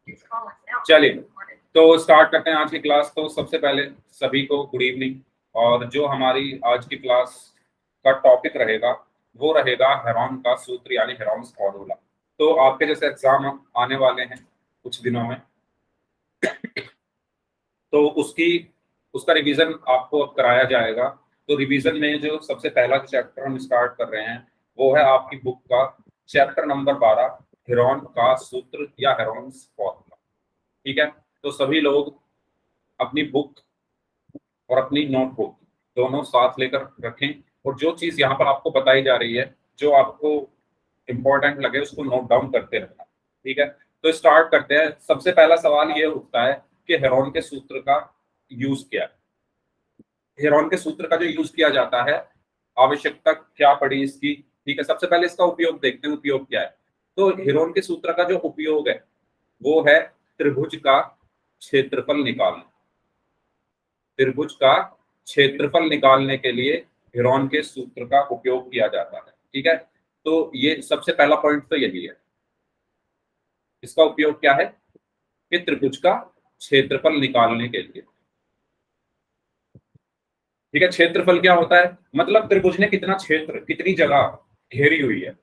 चलिए तो स्टार्ट करते हैं आज की क्लास। तो सबसे पहले सभी को गुड इवनिंग। और जो हमारी आज की क्लास का टॉपिक रहेगा वो रहेगा हेरॉन का सूत्र यानी हेरॉन्स फॉर्मूला। तो आपके जैसे एग्जाम आने वाले हैं कुछ दिनों में, तो उसका रिवीजन आपको अब कराया जाएगा। तो रिवीजन में जो सबसे पहला चैप्टर हम स्टार्ट कर रहे हैं वो है आपकी बुक का चैप्टर नंबर 12, हेरॉन का सूत्र या हेरॉन्स फॉर्मूला। ठीक है, तो सभी लोग अपनी बुक और अपनी नोटबुक दोनों साथ लेकर रखें, और जो चीज यहाँ पर आपको बताई जा रही है, जो आपको इंपॉर्टेंट लगे उसको नोट डाउन करते रहना। ठीक है, तो स्टार्ट करते हैं। सबसे पहला सवाल ये उठता है कि हेरॉन के सूत्र का यूज क्या है। हेरॉन के सूत्र का जो यूज किया जाता है, आवश्यकता क्या पड़ी इसकी। ठीक है, सबसे पहले इसका उपयोग देखते हैं, उपयोग क्या है। तो हेरॉन के सूत्र का जो उपयोग है वो है त्रिभुज का क्षेत्रफल निकालना। त्रिभुज का क्षेत्रफल निकालने के लिए हेरॉन के सूत्र का उपयोग किया जाता है। ठीक है, तो ये सबसे पहला पॉइंट तो यही है। इसका उपयोग क्या है कि त्रिभुज का क्षेत्रफल निकालने के लिए। ठीक है, क्षेत्रफल क्या होता है, मतलब त्रिभुज ने कितना क्षेत्र, कितनी जगह घेरी हुई है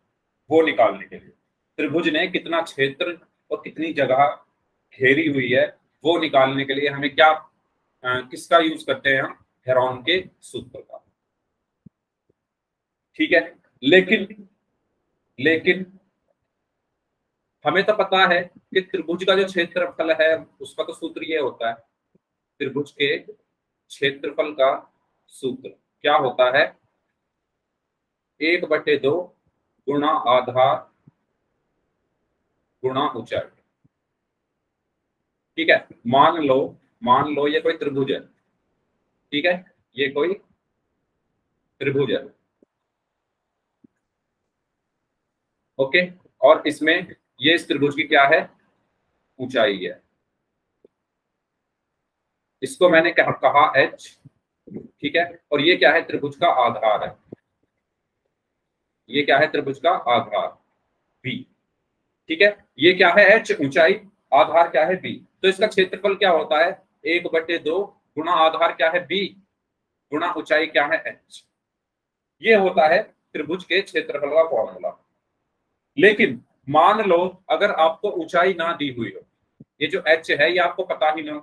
वो निकालने के लिए। त्रिभुज ने कितना क्षेत्र और कितनी जगह घेरी हुई है वो निकालने के लिए हमें क्या किसका यूज करते हैं हम, हेरॉन के सूत्र का। ठीक है, लेकिन लेकिन हमें तो पता है कि त्रिभुज का जो क्षेत्रफल है उसका तो सूत्र ये होता है। त्रिभुज के क्षेत्रफल का सूत्र क्या होता है, 1/2 गुणा आधार गुणा ऊंचाई। ठीक है, मान लो ये कोई त्रिभुज है। ठीक है, ये कोई त्रिभुज है। ओके, और इसमें ये इस त्रिभुज की क्या है, ऊंचाई है। इसको मैंने कहा h। ठीक है, और ये क्या है, त्रिभुज का आधार है। ये क्या है, त्रिभुज का आधार b। ठीक है, ये क्या है h ऊंचाई, आधार क्या है b। तो इसका क्षेत्रफल क्या होता है, 1/2 गुणा आधार क्या है b गुणा ऊंचाई क्या है h। ये होता है त्रिभुज के क्षेत्रफल का फॉर्मूला। लेकिन मान लो अगर आपको ऊंचाई ना दी हुई हो, ये जो h है ये आपको पता ही ना हो।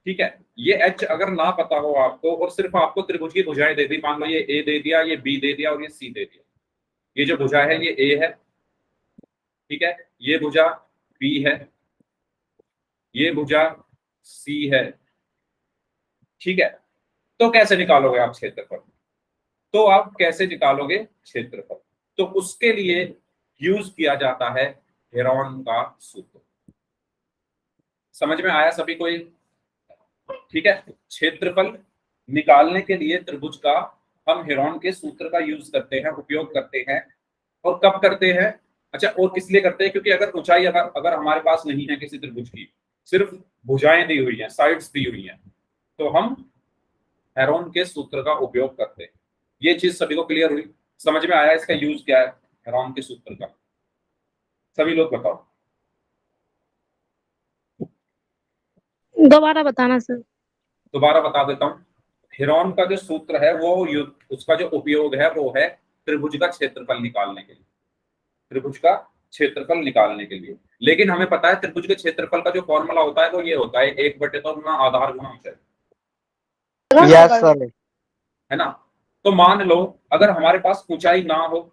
ठीक है, ये h अगर ना पता हो आपको और सिर्फ आपको त्रिभुज की भुजाएं दे दी, मान लो ये a दे दिया, ये b दे दिया और ये c दे दिया। ये जो भुजा है ये a है। ठीक है, ये भुजा b है, ये भुजा c है। ठीक है, तो कैसे निकालोगे आप क्षेत्रफल, तो आप कैसे निकालोगे क्षेत्रफल, तो उसके लिए यूज किया जाता है हेरॉन का सूत्र। समझ में आया सभी को ये? ठीक है, क्षेत्रफल निकालने के लिए त्रिभुज का हम हेरॉन के सूत्र का यूज करते हैं, उपयोग करते हैं। और कब करते हैं, अच्छा और किस लिए करते हैं, क्योंकि अगर ऊंचाई अगर अगर हमारे पास नहीं है किसी त्रिभुज की, सिर्फ भुजाएं दी हुई हैं, साइड्स दी हुई हैं, तो हम हेरॉन के सूत्र का उपयोग करते हैं। ये चीज सभी को क्लियर हुई, समझ में आया इसका यूज क्या है हेरॉन के सूत्र का? सभी लोग बताओ। दोबारा बताना सर। दोबारा बता देता हूँ। हेरॉन का जो सूत्र है वो उसका जो उपयोग है वो है त्रिभुज का क्षेत्रफल निकालने के लिए। त्रिभुज का क्षेत्रफल निकालने के लिए, लेकिन हमें पता है त्रिभुज के क्षेत्रफल का जो फॉर्मूला होता है वो ये होता है 1/2 गुना आधार गुणा ऊंचाई। Yes sir. है ना? तो मान लो अगर हमारे पास ऊंचाई ना हो,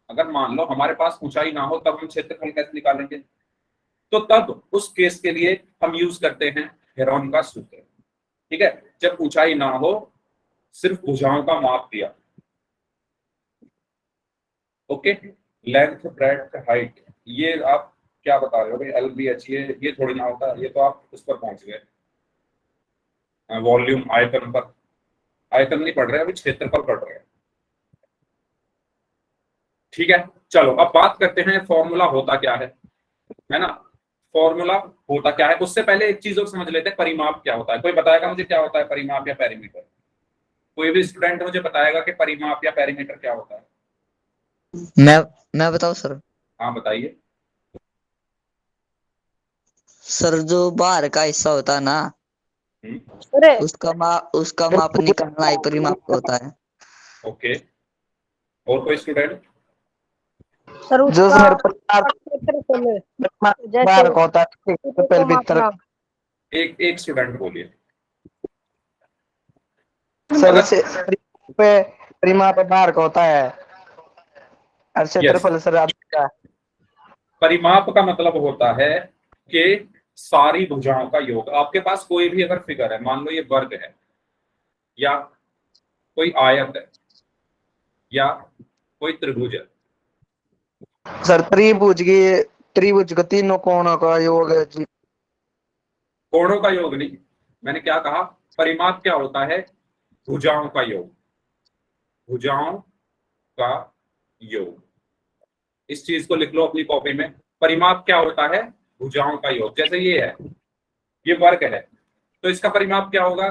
अगर मान लो हमारे पास ऊंचाई ना हो तब हम क्षेत्रफल कैसे निकालेंगे? तो तब उस केस के लिए हम यूज करते हैं हेरॉन का सूत्र। ठीक है, जब ऊंचाई ना हो, सिर्फ भुजाओं का माप दिया। ओके, लेंथ ब्रेड्थ हाइट, ये आप क्या बता रहे हो भाई, एल बी एच, ये थोड़ी ना होता, ये तो आप उस पर पहुंच गए, वॉल्यूम आयतन पर। आयतन नहीं पढ़ रहे, अभी क्षेत्रफल पढ़ रहे हैं। ठीक है, चलो अब बात करते हैं फॉर्मूला होता क्या है ना? फॉर्मूला होता क्या है, उससे पहले एक चीज और समझ लेते हैं, परिमाप क्या होता है। कोई बताएगा मुझे क्या होता है परिमाप या पेरीमीटर? कोई भी स्टूडेंट मुझे बताएगा कि परिमाप या पेरीमीटर क्या होता है? मैं बताऊं सर? हाँ बताइए। सर जो बाहर का हिस्सा होता है ना, हम्म, अरे उसका माप निकालना ही परिमाप होता है। ओके, और कोई स्टूडेंट? सर जो उसका सर परिमाप क्षेत्रफल जैसे बाहर का होता है क्षेत्र पहले को भीतर। मापना। एक एक स्टूडेंट बोलिए। सर अगर से परिमाप बाहर का होता है और यस, क्षेत्रफल सर आपका। परिमाप का मतलब होता है कि सारी भुजाओं का योग। आपके पास कोई भी अगर फिगर है, मान लो ये वर्ग है या कोई आयत है या कोई त्रिभुज है। सर त्रिभुज के तीनों कोणों का योग है जी। कोणों का योग नहीं, मैंने क्या कहा? परिमाप क्या होता है? भुजाओं का योग, भुजाओं का योग। इस चीज को लिख लो अपनी कॉपी में। परिमाप क्या होता है? भुजाओं का योग। जैसे ये है, ये वर्ग है, तो इसका परिमाप क्या होगा?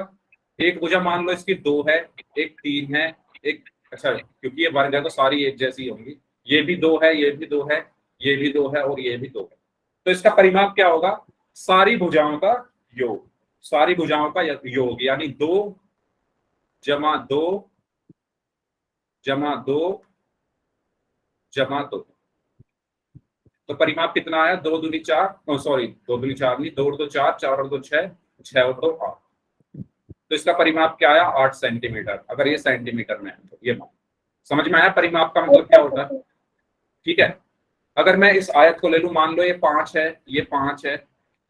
एक भुजा मान लो इसकी 2 है, एक 3 है, एक, अच्छा क्योंकि ये वर्ग है तो सारी एक जैसी होंगी। ये भी 2 है, ये भी 2 है, ये भी 2 है और ये भी 2 है। तो इसका परिमाप क्या होगा? सारी भुजाओं का योग। सारी भुजाओं का योग यानी 2 जमा 2 जमा 2 जमा 2। तो परिमाप कितना आया? 2 दूनी 4, सॉरी 2 दूनी 4 नहीं, 2 और 2 4, 4 और 2 6, 6 और 2 8। तो इसका परिमाप क्या आया? 8 सेंटीमीटर। अगर ये सेंटीमीटर में है तो ये मान, समझ में आया परिमाप का मतलब क्या होता है? ठीक है। अगर मैं इस आयत को ले लूं, मान लो ये 5 है, ये 5 है,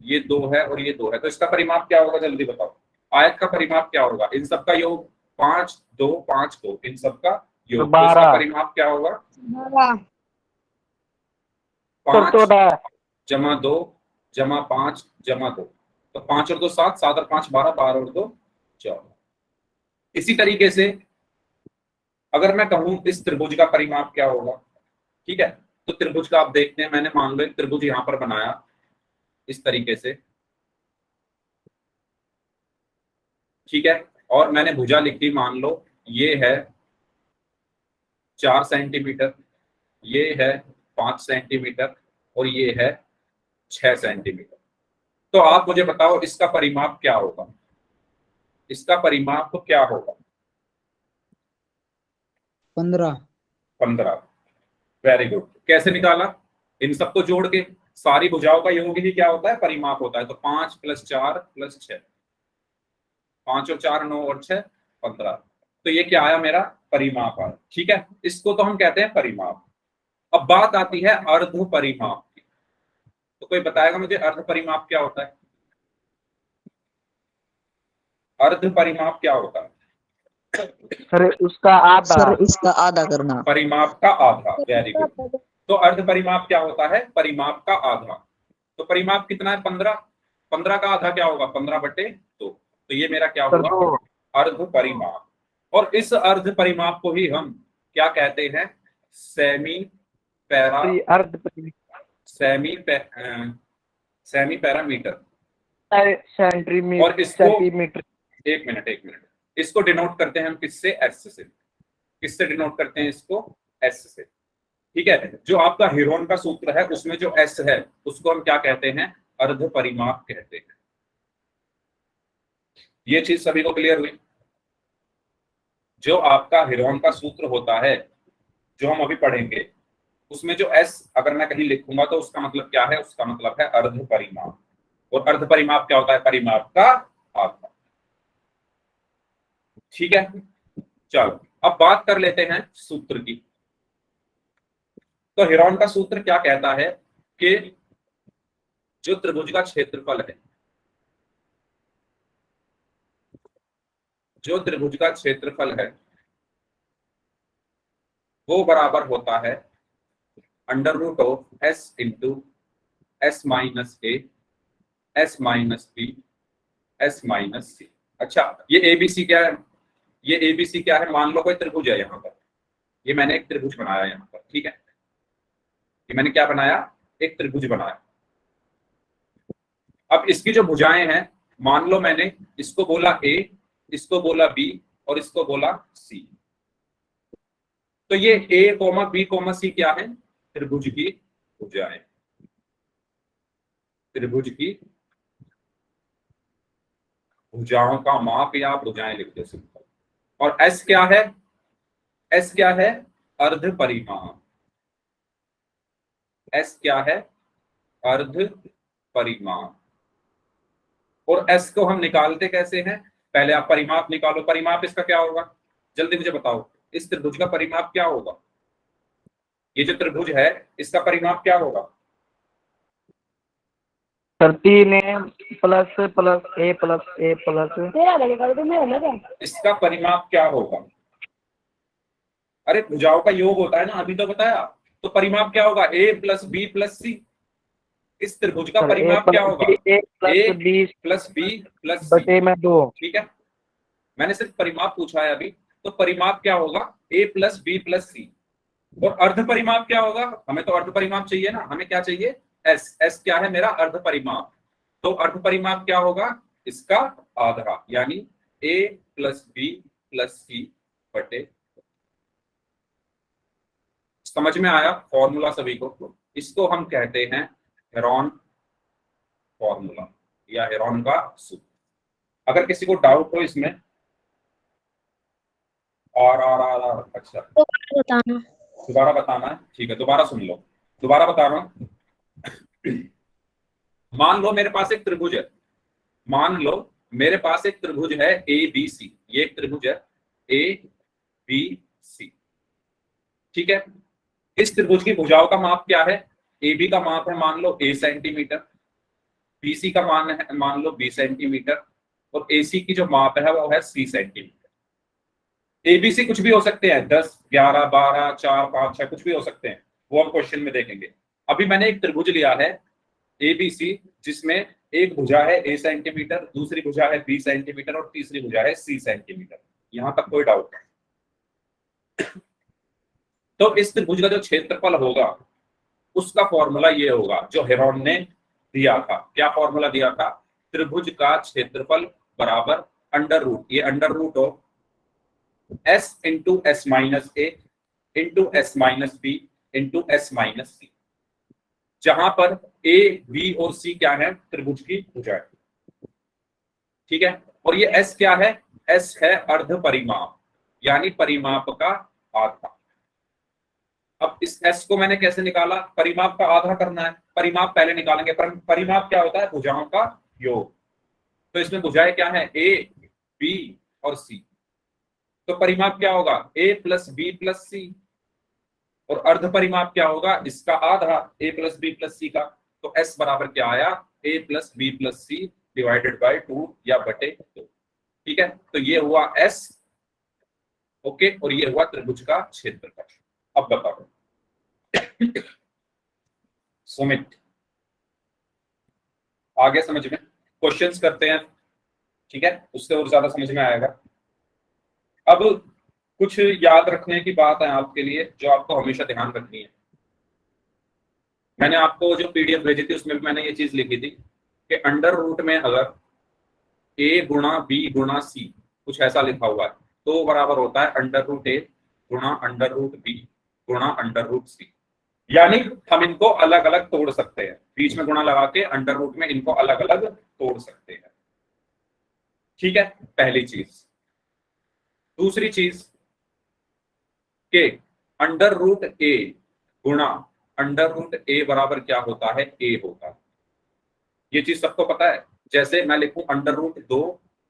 ये 2 है और ये 2 है, तो इसका परिमाप क्या होगा? जल्दी बताओ। आयत का परिमाप क्या होगा? इन सबका योग 5 2 5 2, इन सबका योग। तो इसका 12 परिमाप क्या होगा? 5 14 जमा 2 जमा 5 जमा 2। तो 5 और 2 7, 7 और 5 12, 12 और 2 14। इसी तरीके से अगर मैं कहूं इस त्रिभुज का परिमाप क्या होगा? ठीक है, तो त्रिभुज का आप देखते हैं, मैंने मान लो एक त्रिभुज यहां पर बनाया इस तरीके से, ठीक है, और मैंने भुजा लिखी, मान लो ये है 4 सेंटीमीटर, ये है 5 सेंटीमीटर और ये है 6 सेंटीमीटर। तो आप मुझे बताओ इसका परिमाप क्या होगा? इसका परिमाप क्या होगा? 15। 15। Very good. कैसे निकाला? इन सबको जोड़ के। सारी भुजाओं का योग ही क्या होता है? परिमाप होता है। तो 5 + 4 + 6, 5 और 4 9 और 6 15। तो ये क्या आया? मेरा परिमाप आया। ठीक है, इसको तो हम कहते हैं परिमाप। अब बात आती है अर्ध परिमाप की। तो कोई बताएगा मुझे अर्ध परिमाप क्या होता है? अर्ध परिमाप क्या होता है? सर उसका आधा। सर इसका आधा करना। परिमाप का आधा। Very good. तो अर्ध परिमाप क्या होता है? परिमाप का आधा। तो परिमाप कितना है? 15। 15 का आधा क्या होगा? 15/2। तो ये मेरा क्या सर हुआ? 2 अर्ध परिमाप। और इस अर्ध परिमाप को ही हम क्या कहते हैं? सेमी पैरा, अर्ध सेमी सेमी पैरामीटर। और इसको, सेंटीमीटर। एक मिनट एक मिनट, इसको डिनोट करते हैं हम किससे? एस से। किससे डिनोट करते हैं इसको? एस से। ठीक है, जो आपका हीरोन का सूत्र है उसमें जो एस है उसको हम क्या कहते हैं? अर्ध परिमाप कहते हैं। ये चीज सभी को क्लियर हुई? जो आपका हीरोन का सूत्र होता है जो हम अभी पढ़ेंगे, उसमें जो एस अगर मैं कहीं लिखूंगा तो उसका मतलब क्या है? उसका मतलब है अर्ध परिमाप। और अर्ध परिमाप क्या होता है? परिमाप का आधा। ठीक है, चलो अब बात कर लेते हैं सूत्र की। तो हीरोन का सूत्र क्या कहता है कि जो त्रिभुज का क्षेत्रफल है, जो त्रिभुज का क्षेत्रफल है वो बराबर होता है √S into S-A, S-B, S-C। अच्छा, ये ABC क्या है? ये ABC क्या है? मान लो कोई त्रिभुज है यहाँ पर, ये मैंने एक त्रिभुज बनाया यहाँ पर, ठीक है, ये मैंने क्या बनाया? एक त्रिभुज बनाया। अब इसकी जो भुजाएं हैं, मान लो मैंने इसको बोला A, इसको बोला B और इसको बोला C। तो ये A, B, C क्या है? त्रिभुज की भुजाएं। त्रिभुज की भुजाओं का माप या भुजाएं लिख दो सिंपल। और एस क्या है? एस क्या है? अर्ध परिमाप। एस क्या है? अर्ध परिमाप। और एस को हम निकालते कैसे हैं? पहले आप परिमाप निकालो। परिमाप इसका क्या होगा? जल्दी मुझे बताओ, इस त्रिभुज का परिमाप क्या होगा? ये जो त्रिभुज है इसका परिमाप क्या होगा? Sir 3a plus plus a plus a plus तेरा लगेगा तो मेरा लगा। इसका परिमाप क्या होगा? अरे भुजाओं का योग होता है ना, अभी तो बताया। तो परिमाप क्या होगा? a plus B plus c. इस त्रिभुज का सर परिमाप क्या होगा? a plus a b plus B plus c. बटे में 2। ठीक है, मैंने सिर्फ परिमाप पूछा है अभी। तो परिमाप क्या होगा? a plus B plus C. और अर्ध परिमाप क्या होगा? हमें तो अर्ध परिमाप चाहिए ना, हमें क्या चाहिए? एस। एस क्या है? मेरा अर्ध परिमाप। तो अर्ध परिमाप क्या होगा? इसका आधा, यानी a plus B plus c बटे। समझ में आया फॉर्मूला सभी को? इसको हम कहते हैं हेरॉन फॉर्मूला या हेरॉन का सूत्र। अगर किसी को डाउट हो इसमें और अच्छा बताना। दोबारा बताना है, ठीक है, दोबारा सुन लो, दोबारा बता रहा हूं। मान लो मेरे पास एक त्रिभुज है, मान लो मेरे पास एक त्रिभुज है ए बी सी। ये एक त्रिभुज है ए बी सी, ठीक है। इस त्रिभुज की भुजाओं का माप क्या है? ए बी का माप है मान लो a सेंटीमीटर, बी सी का मान है मान लो b सेंटीमीटर, और ए सी की जो माप है वो है c सेंटीमीटर। एबीसी कुछ भी हो सकते हैं, 10, 11, 12, 4, 5, 6 कुछ भी हो सकते हैं, वो हम क्वेश्चन में देखेंगे। अभी मैंने एक त्रिभुज लिया है एबीसी, जिसमें एक भुजा है a सेंटीमीटर, दूसरी भुजा है b सेंटीमीटर और तीसरी भुजा है c सेंटीमीटर। यहां तक कोई डाउट है? तो इस त्रिभुज का जो क्षेत्रफल होगा उसका फॉर्मूला ये होगा जो हेरॉन ने दिया था। क्या फॉर्मूला दिया था? त्रिभुज का क्षेत्रफल बराबर अंडर रूट, ये अंडर रूट हो s into S minus a into S minus b into S minus c, जहां पर a, b और c क्या है? त्रिभुज की भुजाएं, ठीक है। और ये s क्या है? s है अर्ध परिमाप, यानी परिमाप का आधा। अब इस s को मैंने कैसे निकाला? परिमाप का आधा करना है, परिमाप पहले निकालेंगे। परिमाप क्या होता है? भुजाओं का योग। तो इसमें भुजाएं क्या है? a, b और c। तो परिमाप क्या होगा? a plus B plus C. और अर्ध परिमाप क्या होगा? इसका आधा, a plus B plus C का। तो s बराबर क्या आया? a plus B plus C divided by 2 या बटे 2, ठीक है। तो ये हुआ s, ओके, और ये हुआ त्रिभुज का क्षेत्रफल। अब बताओ सुमित, आगे समझ में? क्वेश्चंस करते हैं, ठीक है, उससे और ज्यादा समझ में आएगा। अब कुछ याद रखने की बात है आपके लिए जो आपको हमेशा ध्यान रखनी है। मैंने आपको जो पीडीएफ भेजी थी उसमें भी मैंने ये चीज लिखी थी कि अंडर रूट में अगर a गुणा बी गुणा सी कुछ ऐसा लिखा हुआ है तो बराबर होता है अंडर रूट ए गुणा अंडर रूट बी गुणा अंडर रूट सी। यानी हम इनको अलग अलग तोड़ सकते हैं, बीच में गुणा लगा के अंडर रूट में इनको अलग अलग तोड़ सकते हैं, ठीक है, पहली चीज। दूसरी चीज के अंडर रूट ए गुणा अंडर रूट ए बराबर क्या होता है? ए होता है। ये चीज सबको पता है। जैसे मैं लिखूं अंडर रूट 2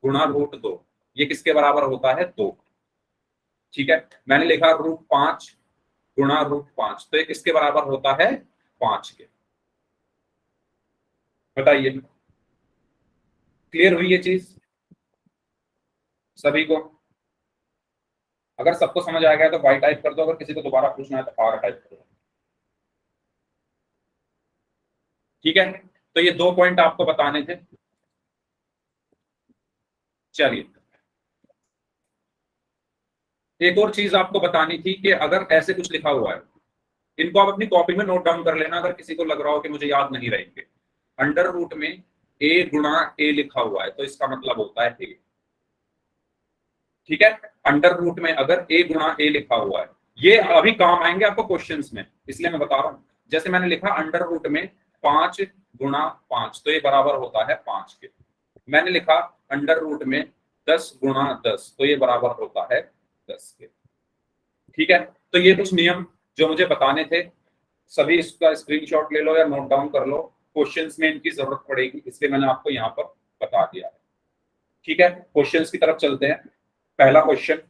गुणा रूट 2, ये किसके बराबर होता है? 2, ठीक है। मैंने लिखा रूट 5 गुणा रूट 5, तो ये किसके बराबर होता है? 5 के। बताइए, क्लियर हुई ये चीज सभी को? अगर सबको समझ आ गया तो वाई टाइप कर दो, अगर किसी को दोबारा पूछना है तो आर टाइप कर दो, ठीक है। तो ये 2 पॉइंट आपको बताने थे। चलिए, एक और चीज आपको बतानी थी कि अगर ऐसे कुछ लिखा हुआ है, इनको आप अपनी कॉपी में नोट डाउन कर लेना अगर किसी को लग रहा हो कि मुझे याद नहीं रहेंगे। अंडर रूट में a गुणा a लिखा हुआ है तो इसका मतलब होता है a, ठीक है। अंडर रूट में अगर a गुणा a लिखा हुआ है, ये अभी काम आएंगे आपको क्वेश्चंस में, इसलिए मैं बता रहा हूं। जैसे मैंने लिखा अंडर रूट में 5 गुणा 5, तो ये बराबर होता है 5 के। मैंने लिखा अंडर रूट में 10 गुणा 10, तो ये बराबर होता है 10 के। ठीक है, तो ये कुछ नियम जो मुझे बताने थे, सभी इसका स्क्रीनशॉट ले लो या नोट डाउन कर लो, क्वेश्चंस में इनकी जरूरत पड़ेगी, इसलिए मैंने आपको यहाँ पर बता दिया है। ठीक है, क्वेश्चंस की तरफ चलते हैं। पहला क्वेश्चन,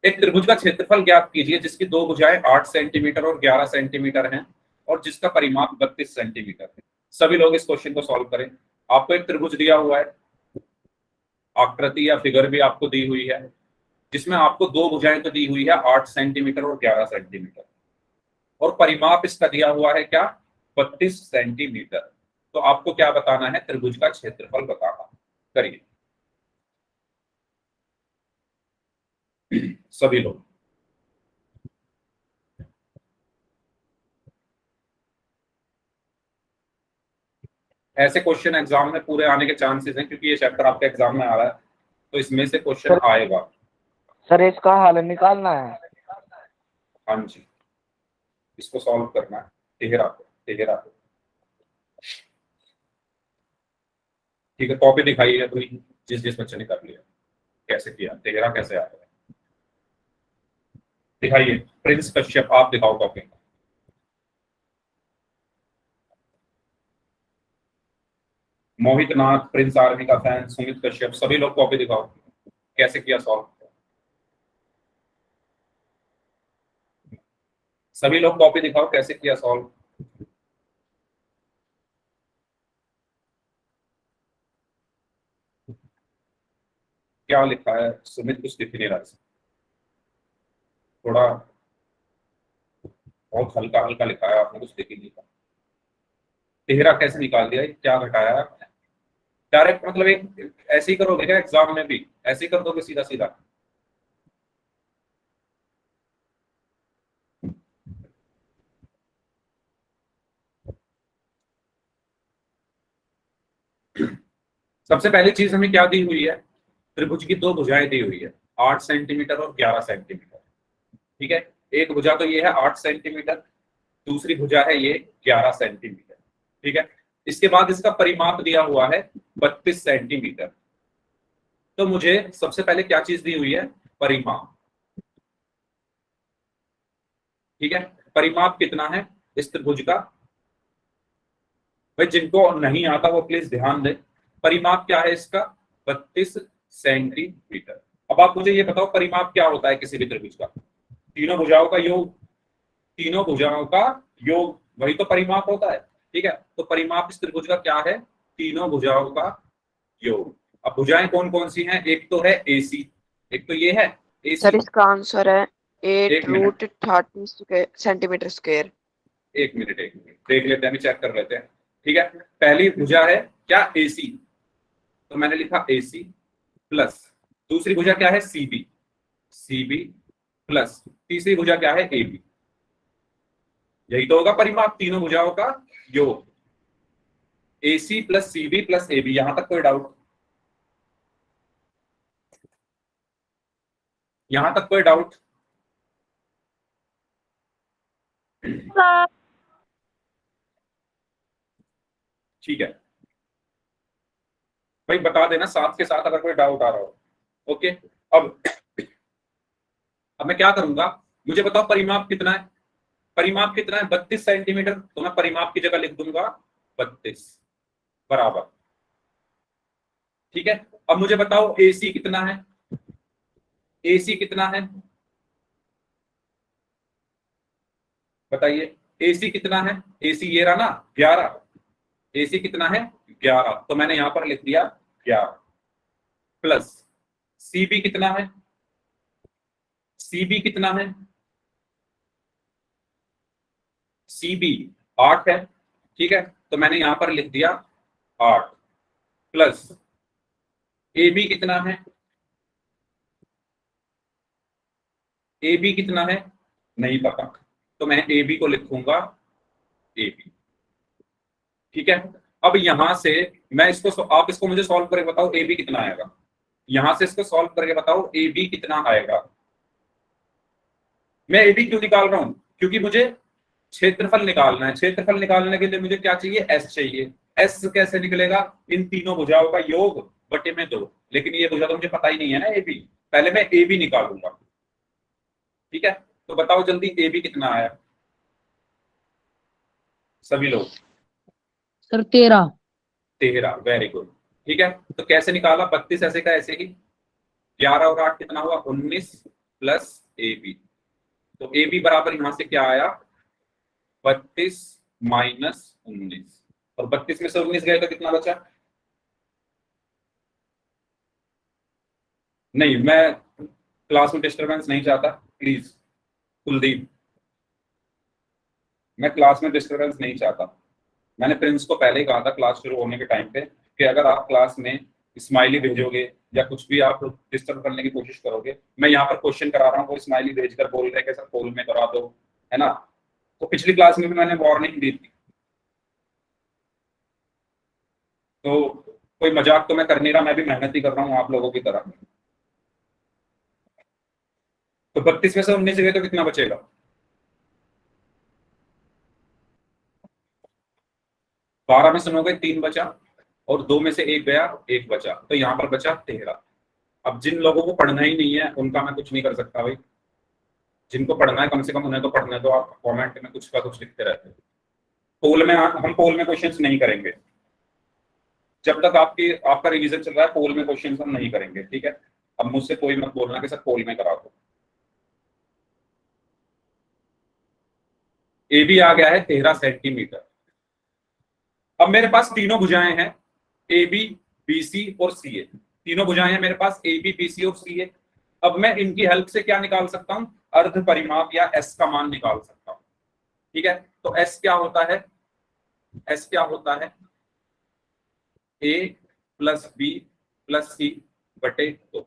एक त्रिभुज का क्षेत्रफल ज्ञात कीजिए जिसकी दो भुजाएं 8 सेंटीमीटर और 11 सेंटीमीटर हैं और जिसका परिमाप 32 सेंटीमीटर है। सभी लोग इस क्वेश्चन को सॉल्व करें। आपको एक त्रिभुज दिया हुआ है, आकृति या फिगर भी आपको दी हुई है, जिसमें आपको दो भुजाएं तो दी हुई है 8 सेंटीमीटर और 11 सेंटीमीटर, और परिमाप इसका दिया हुआ है क्या, 32 सेंटीमीटर। तो आपको क्या बताना है, त्रिभुज का क्षेत्रफल बताना। करिए सभी लोग। ऐसे क्वेश्चन एग्जाम में पूरे आने के चांसेस हैं, क्योंकि ये चैप्टर आपके एग्जाम में आ रहा है, तो इसमें से क्वेश्चन आएगा। सर इसका हल निकालना है। हाँ जी, इसको सॉल्व करना है। तेहरा को ठीक है, कॉपी दिखाइए अभी, जिस जिस बच्चे ने कर लिया। कैसे किया, तेहरा कैसे आया, दिखाइए। प्रिंस कश्यप, आप दिखाओ कॉपी। मोहित नाथ, प्रिंस आर्मी का फैन, सुमित कश्यप, सभी लोग कॉपी दिखाओ, कैसे किया सॉल्व। सभी लोग कॉपी दिखाओ, कैसे किया सॉल्व। क्या लिखा है, सुमित कुछ दिख नहीं रहा है, थोड़ा बहुत हल्का हल्का लिखा है आपने, कुछ दिख ही नहीं रहा। तेहरा कैसे निकाल दिया, क्या घटाया आपने? डायरेक्ट मतलब एक ऐसे ही करोगे क्या एग्जाम में भी, ऐसे ही कर दोगे सीधा सीधा? सबसे पहली चीज हमें क्या दी हुई है, त्रिभुज की दो भुजाएं दी हुई है, 8 सेंटीमीटर और 11 सेंटीमीटर। ठीक है, एक भुजा तो ये है 8 सेंटीमीटर, दूसरी भुजा है ये 11 सेंटीमीटर। ठीक है, इसके बाद इसका परिमाप दिया हुआ है 32 सेंटीमीटर। तो मुझे सबसे पहले क्या चीज दी हुई है, परिमाप। ठीक है, परिमाप कितना है इस त्रिभुज का, भाई जिनको नहीं आता वो प्लीज ध्यान दें। परिमाप क्या है इसका, 32 सेंटीमीटर। अब आप मुझे ये बताओ, परिमाप क्या होता है किसी भी त्रिभुज का? तीनों भुजाओं का योग, तीनों भुजाओं का योग, वही तो परिमाप होता है। ठीक है, तो परिमाप इस त्रिभुज का क्या है, तीनों भुजाओं का योग। अब भुजाएं कौन कौन सी हैं, एक तो है AC, एक तो ये है AC। सर इसका आंसर है 8 एक मिनट। Root 30 centimetre square. एक मिनट देख लेते हैं, चेक कर लेते हैं। ठीक है, पहली भुजा है क्या, AC, तो मैंने लिखा AC प्लस, दूसरी भुजा क्या है, CB प्लस, तीसरी भुजा क्या है, AB। यही तो होगा परिमाप, तीनों भुजाओं का योग। AC plus CB plus AB, यहां तक कोई डाउट? यहां तक कोई डाउट? ठीक है भाई, बता देना साथ के साथ अगर कोई डाउट आ रहा हो। ओके, अब मैं क्या करूंगा, मुझे बताओ परिमाप कितना है। परिमाप कितना है, 32 सेंटीमीटर, तो मैं परिमाप की जगह लिख दूंगा 32 बराबर। ठीक है, अब मुझे बताओ AC कितना है, AC कितना है, बताइए। AC कितना है, AC ये रहा ना 11, AC कितना है 11, तो मैंने यहां पर लिख दिया 11 प्लस CB कितना है, CB कितना है, CB 8 है। ठीक है, तो मैंने यहां पर लिख दिया 8 प्लस AB कितना है, AB कितना है नहीं पता, तो मैं AB को लिखूंगा AB। ठीक है, अब यहां से मैं इसको, आप इसको मुझे सॉल्व करके बताओ AB कितना आएगा। यहां से इसको सॉल्व करके बताओ AB कितना आएगा। मैं AB क्यों निकाल रहा हूं, क्योंकि मुझे क्षेत्रफल निकालना है। क्षेत्रफल निकालने के लिए मुझे क्या चाहिए, एस चाहिए। एस कैसे निकलेगा, इन तीनों भुजाओं का योग बटे में 2, लेकिन ये भुजा तो मुझे पता ही नहीं है ना, ए बी। पहले मैं ए बी निकालूंगा, ठीक है। तो बताओ जल्दी ए बी कितना आया सभी लोग। सर 13। 13, very good. ठीक है, तो कैसे निकाला, 32 ऐसे का ऐसे ही, 11 और 8 कितना हुआ, 19 प्लस ए बी। तो ए बी बराबर यहां से क्या आया, 32 माइनस 19, और 32 में से 19 गए तो कितना बचा। नहीं, मैं क्लास में डिस्टरबेंस नहीं चाहता, प्लीज कुलदीप, मैं क्लास में डिस्टरबेंस नहीं चाहता। मैंने प्रिंस को पहले ही कहा था क्लास शुरू होने के टाइम पे कि अगर आप क्लास में स्माइली भेजोगे या कुछ भी आप डिस्टर्ब करने की कोशिश करोगे, मैं यहाँ पर क्वेश्चन करा रहा हूँ, वो स्माइली भेजकर बोल रहे हैं कि सर पोल में करा दो, है ना। तो पिछली क्लास में भी मैंने वार्निंग दी थी, तो कोई मजाक तो मैं कर नहीं रहा, मैं भी मेहनत ही कर रहा हूँ आप लोगों की तरह। तो 32 में से 19 गए तो कितना बचेगा, 12 में से 9 गए 3 बचा, और 2 में से 1 गया 1 बचा, तो यहाँ पर बचा 13। अब जिन लोगों को पढ़ना ही नहीं है उनका मैं कुछ नहीं कर सकता भाई, जिनको पढ़ना है कम से कम उन्हें तो पढ़ने दो। आप कमेंट में कुछ का कुछ लिखते रहते हैं। पोल में हम पोल में क्वेश्चंस नहीं करेंगे, जब तक आपका रिवीजन चल रहा है पोल में क्वेश्चंस हम नहीं करेंगे, ठीक है। अब मुझसे कोई मत बोलना कि सर पोल में करा दो। ए बी आ गया है 13 सेंटीमीटर। अब मेरे पास तीनों भुजाएं हैं, ए बी बी सी और सी ए, तीनों भुजाएं हैं मेरे पास, ए बी बी सी और सी ए। अब मैं इनकी हेल्प से क्या निकाल सकता हूं, अर्ध परिमाप या एस का मान निकाल सकता हूं, ठीक है। तो एस क्या होता है, एस क्या होता है, ए प्लस बी प्लस सी बटे 2,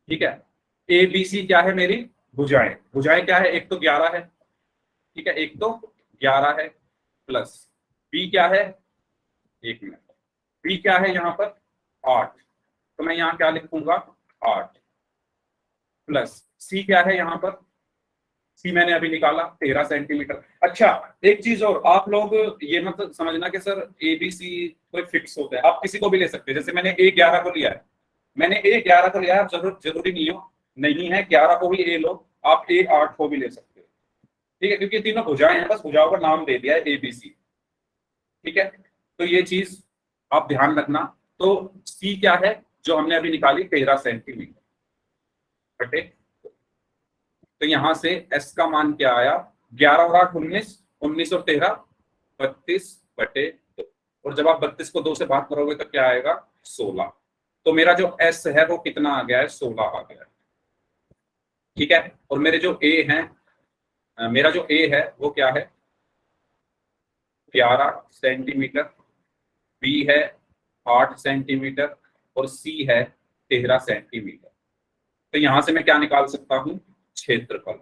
ठीक है। ए बी सी क्या है मेरी भुजाएं, भुजाएं क्या है, एक तो 11 है, ठीक है, एक तो 11 है, प्लस बी क्या है, एक मिनट, बी क्या है यहाँ पर 8, तो मैं यहाँ क्या लिखूंगा 8, प्लस सी क्या है यहाँ पर, सी मैंने अभी निकाला 13 सेंटीमीटर। अच्छा एक चीज और, आप लोग ये मत समझना कि सर ए बी सी कोई फिक्स होता है, आप किसी को भी ले सकते हैं। जैसे मैंने ए 11 को लिया है, मैंने ए 11 को लिया है, जरूरी नहीं है 11 को ही ए लो, आप ए 8 को भी ले सकते हो, ठीक है, क्योंकि तीनों भुजाएं हैं, बस भुजाओं का नाम दे दिया है ए बी सी, ठीक है। तो ये चीज आप ध्यान रखना। तो सी क्या है जो हमने अभी निकाली 13 सेंटीमीटर बटे, तो यहां से एस का मान क्या आया, 11 और 8 19, 19 और 13 32 बटे 2, और जब आप 32 को 2 से भाग करोगे तो क्या आएगा 16। तो मेरा जो एस है वो कितना आ गया है, 16 आ गया है, ठीक है। और मेरे जो ए हैं, मेरा जो ए है वो क्या है 11 सेंटीमीटर, बी है 8 सेंटीमीटर, और सी है 13 सेंटीमीटर। तो यहां से मैं क्या निकाल सकता हूं, क्षेत्रफल।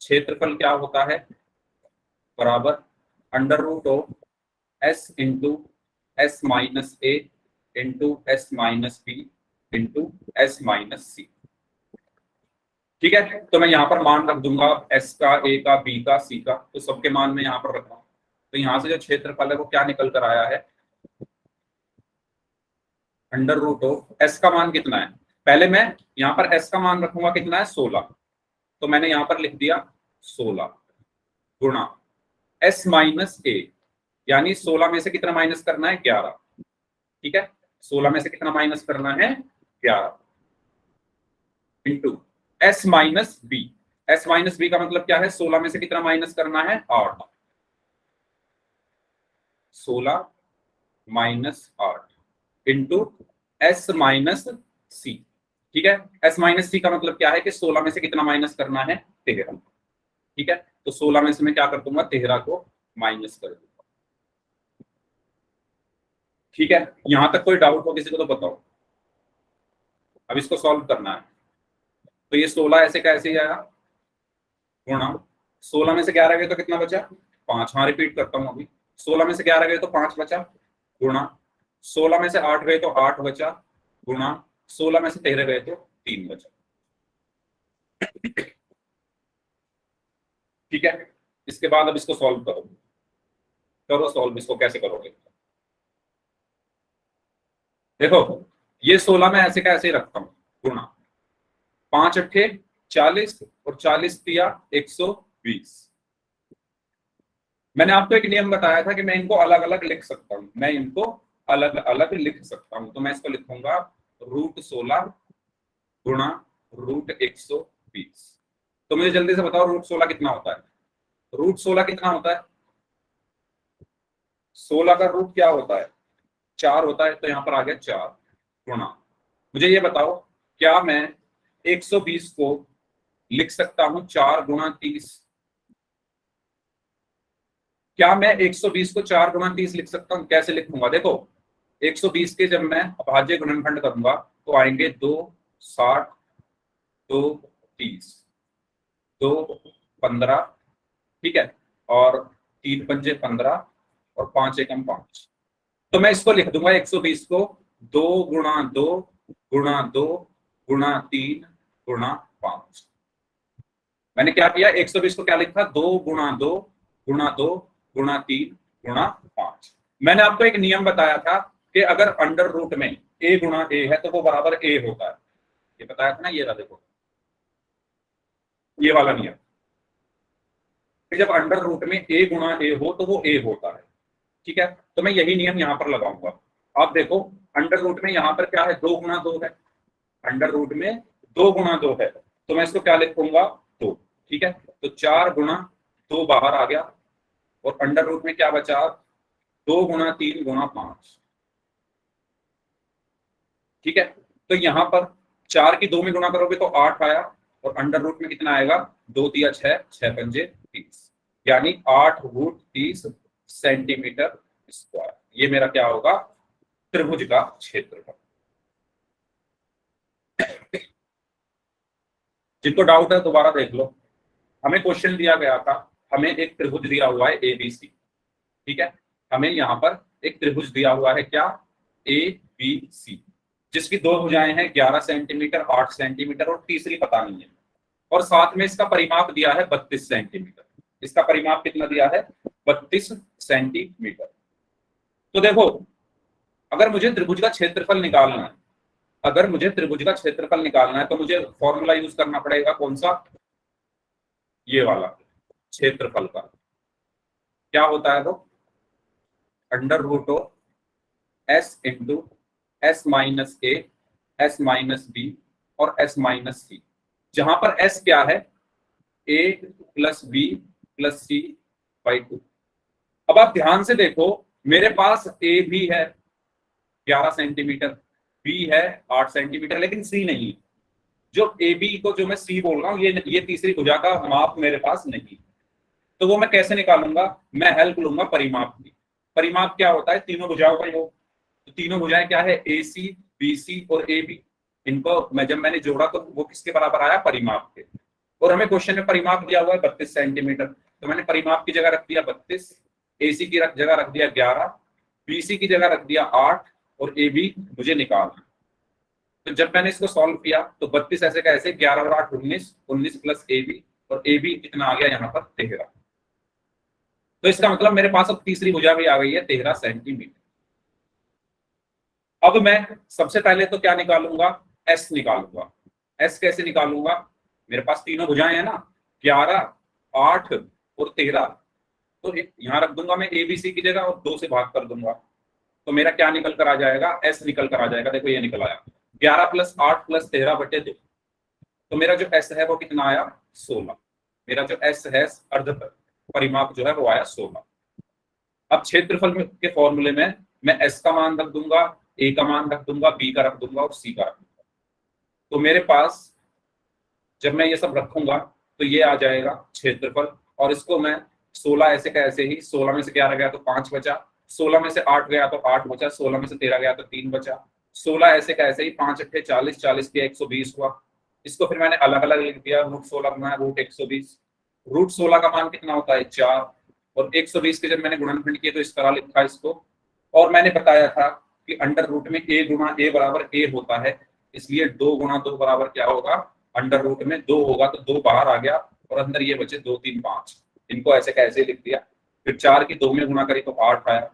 क्षेत्रफल क्या होता है, बराबर under root of s into S minus a into S minus b into S minus c, ठीक है। तो मैं यहाँ पर मान रख दूंगा एस का, ए का, बी का, सी का, तो सबके मान में यहाँ पर रखा हूं। तो यहाँ से जो क्षेत्रफल है वो क्या निकल कर आया है, अंडर रूट ऑफ एस का मान कितना है, पहले मैं यहाँ पर एस का मान रखूंगा कितना है 16, तो मैंने यहाँ पर लिख दिया 16 गुणा एस माइनस ए, यानी 16 में से कितना माइनस करना है 11, ठीक है, 16 में से कितना माइनस करना है 11, into S minus B. S minus B का मतलब क्या है, 16 में से कितना माइनस करना है 8, 16 minus 8 into S minus c, ठीक है। एस माइनस सी का मतलब क्या है कि 16 में से कितना माइनस करना है 13, ठीक है। तो 16 में से मैं क्या कर दूंगा 13 को माइनस कर दूंगा, ठीक है। यहां तक कोई डाउट हो किसी को तो बताओ। अब इसको सॉल्व करना है, तो ये 16 ऐसे का ऐसे ही आया, गुणा 16 में से 11 गए तो कितना बचा 5, हाँ रिपीट करता हूं अभी, 16 में से 11 गए तो 5 बचा, गुणा 16 में से 8 गए तो 8 बचा, गुणा 16 में से 13 गए तो 3 बचा, ठीक है। इसके बाद अब इसको सॉल्व करो, करो सॉल्व, इसको कैसे करोगे? देखो ये 16 में ऐसे का ऐसे ही रखता हूं, गुणा 5 अट्ठे 40 और 40 तिया 120। मैंने आपको एक नियम बताया था कि मैं इनको अलग अलग लिख सकता हूं, मैं इनको अलग अलग लिख सकता हूं। तो मैं इसको लिखूंगा √16 गुणा √120। तो मुझे जल्दी से बताओ √16 कितना होता है? √16 कितना होता है? 16 का रूट क्या होता है? 4 होता है। तो यहां पर आ गया 4 गुणा, मुझे ये बताओ क्या मैं 120 को लिख सकता हूं 4 गुणा 30? क्या मैं 120 को 4 गुणा 30 लिख सकता हूं? कैसे लिखूंगा? देखो 120 के जब मैं अभाज्य गुणनखंड करूंगा तो आएंगे 2 60, 2 30, 2 15, ठीक है, और 3 पंजे 15 और 5 एकम 5। तो मैं इसको लिख दूंगा 120 को 2 गुणा 2 गुणा 2 गुणा 3 गुणा 5। मैंने क्या किया? 120 को क्या लिखा? 2 गुणा 2 गुणा 2 गुणा 3 गुणा 5। मैंने आपको एक नियम बताया था कि अगर अंडर रूट में a गुणा a है तो वो बराबर a होता है। ये बताया था ना, ये रहा देखो, ये वाला नियम कि जब अंडर रूट में a गुणा a हो तो वो a होता है, ठीक है। तो मैं यही नियम यहां पर लगाऊंगा। आप देखो अंडर रूट में यहां पर क्या है? 2 गुणा 2 है, अंडर रूट में 2 गुणा 2 है, तो मैं इसको क्या लिखूंगा? 2, ठीक है। तो 4 गुणा 2 बाहर आ गया और अंडर रूट में क्या बचा? 2 गुणा 3 गुणा 5, ठीक है। तो यहां पर 4 की 2 में गुणा करोगे तो 8 आया और अंडर रूट में कितना आएगा? 2 तिया 6, 6 पंजे 30, यानी 8√30 सेंटीमीटर स्क्वायर। ये मेरा क्या होगा? त्रिभुज का क्षेत्रफल। जिनको डाउट है दोबारा देख लो। हमें क्वेश्चन दिया गया था, हमें एक त्रिभुज दिया हुआ है ABC, ठीक है। हमें यहाँ पर एक त्रिभुज दिया हुआ है, क्या? ABC, जिसकी 2 भुजाएं हैं 11 सेंटीमीटर, 8 सेंटीमीटर और तीसरी पता नहीं है, और साथ में इसका परिमाप दिया है 32 सेंटीमीटर। इसका परिमाप कितना दिया है? 32 सेंटीमीटर। तो देखो अगर मुझे त्रिभुज का क्षेत्रफल निकालना है, अगर मुझे त्रिभुज का क्षेत्रफल निकालना है तो मुझे फॉर्मूला यूज करना पड़ेगा, कौन सा? ये वाला, क्षेत्रफल का क्या होता है वो? Under root of S into S minus A, S minus B और S माइनस C, जहां पर S क्या है? A plus B plus C by 2। अब आप ध्यान से देखो, मेरे पास A भी है 11 सेंटीमीटर, B है 8 सेंटीमीटर, लेकिन C नहीं। जो AB को जो मैं C बोल रहा हूं, ये तीसरी भुजा का माप मेरे पास नहीं। तो वो मैं कैसे निकालूंगा? मैं हेल्प लूंगा परिमाप की। परिमाप क्या होता है? तीनों भुजाओं का योग। तो तीनों भुजाएं क्या है? AC, BC और AB। इनको जब मैंने जोड़ा तो वो किसके बराबर आया? परिमाप के। और हमें क्वेश्चन में परिमाप दिया हुआ है 32 सेंटीमीटर, तो मैंने परिमाप की जगह रख दिया 32, AC की जगह रख दिया 11, BC की जगह रख दिया 8 और AB मुझे निकालना। तो जब मैंने इसको सॉल्व किया तो 32 ऐसे का ऐसे, 11 और 8 19, 19 प्लस AB, और AB कितना आ गया यहाँ पर? 13। तो इसका मतलब मेरे पास अब तीसरी भुजा भी आ गई है 13 सेंटीमीटर। अब मैं सबसे पहले तो क्या निकालूंगा? S निकालूंगा। S कैसे निकालूंगा? मेरे पास तीनों भुजाएं हैं ना, 11, 8 और 13। तो यहां रख दूंगा मैं ABC की जगह और 2 से भाग कर दूंगा, तो मेरा क्या निकल कर आ जाएगा? S निकल कर आ जाएगा। देखो ये निकल आया 11 प्लस 8 प्लस 13 बटे 2। तो मेरा जो S है वो कितना आया? 16। मेरा जो S है अर्ध परिमाप जो है वो आया 16। अब क्षेत्रफल के फॉर्मूले में मैं S का मान रख दूंगा, A का मान रख दूंगा, B का रख दूंगा और C का रख दूंगा। तो मेरे पास जब मैं ये सब रखूंगा तो ये आ जाएगा क्षेत्रफल, और इसको मैं 16 ऐसे का ऐसे ही, 16 में से 11 गया तो 5 बचा, 16 में से 8 गया तो 8 बचा, 16 में से 13 गया तो 3 बचा, 16 ऐसे का ऐसे ही, 5 अट्ठे 40, 40 के 120 हुआ। इसको फिर मैंने अलग अलग लिख दिया, √16 गुना √120। √16 का मान कितना होता है? 4, और 120 के जब मैंने गुणनखंड किया तो इस तरह लिखा इसको। और मैंने बताया था कि अंडर रूट में A गुणा A बराबर A होता है, इसलिए 2 गुणा 2 बराबर क्या होगा? अंडर रूट में 2 होगा तो 2 बाहर आ गया और अंदर ये बचे 2 3 5, इनको ऐसे कैसे लिख दिया, फिर 4 की 2 में गुणा करी तो 8 आया,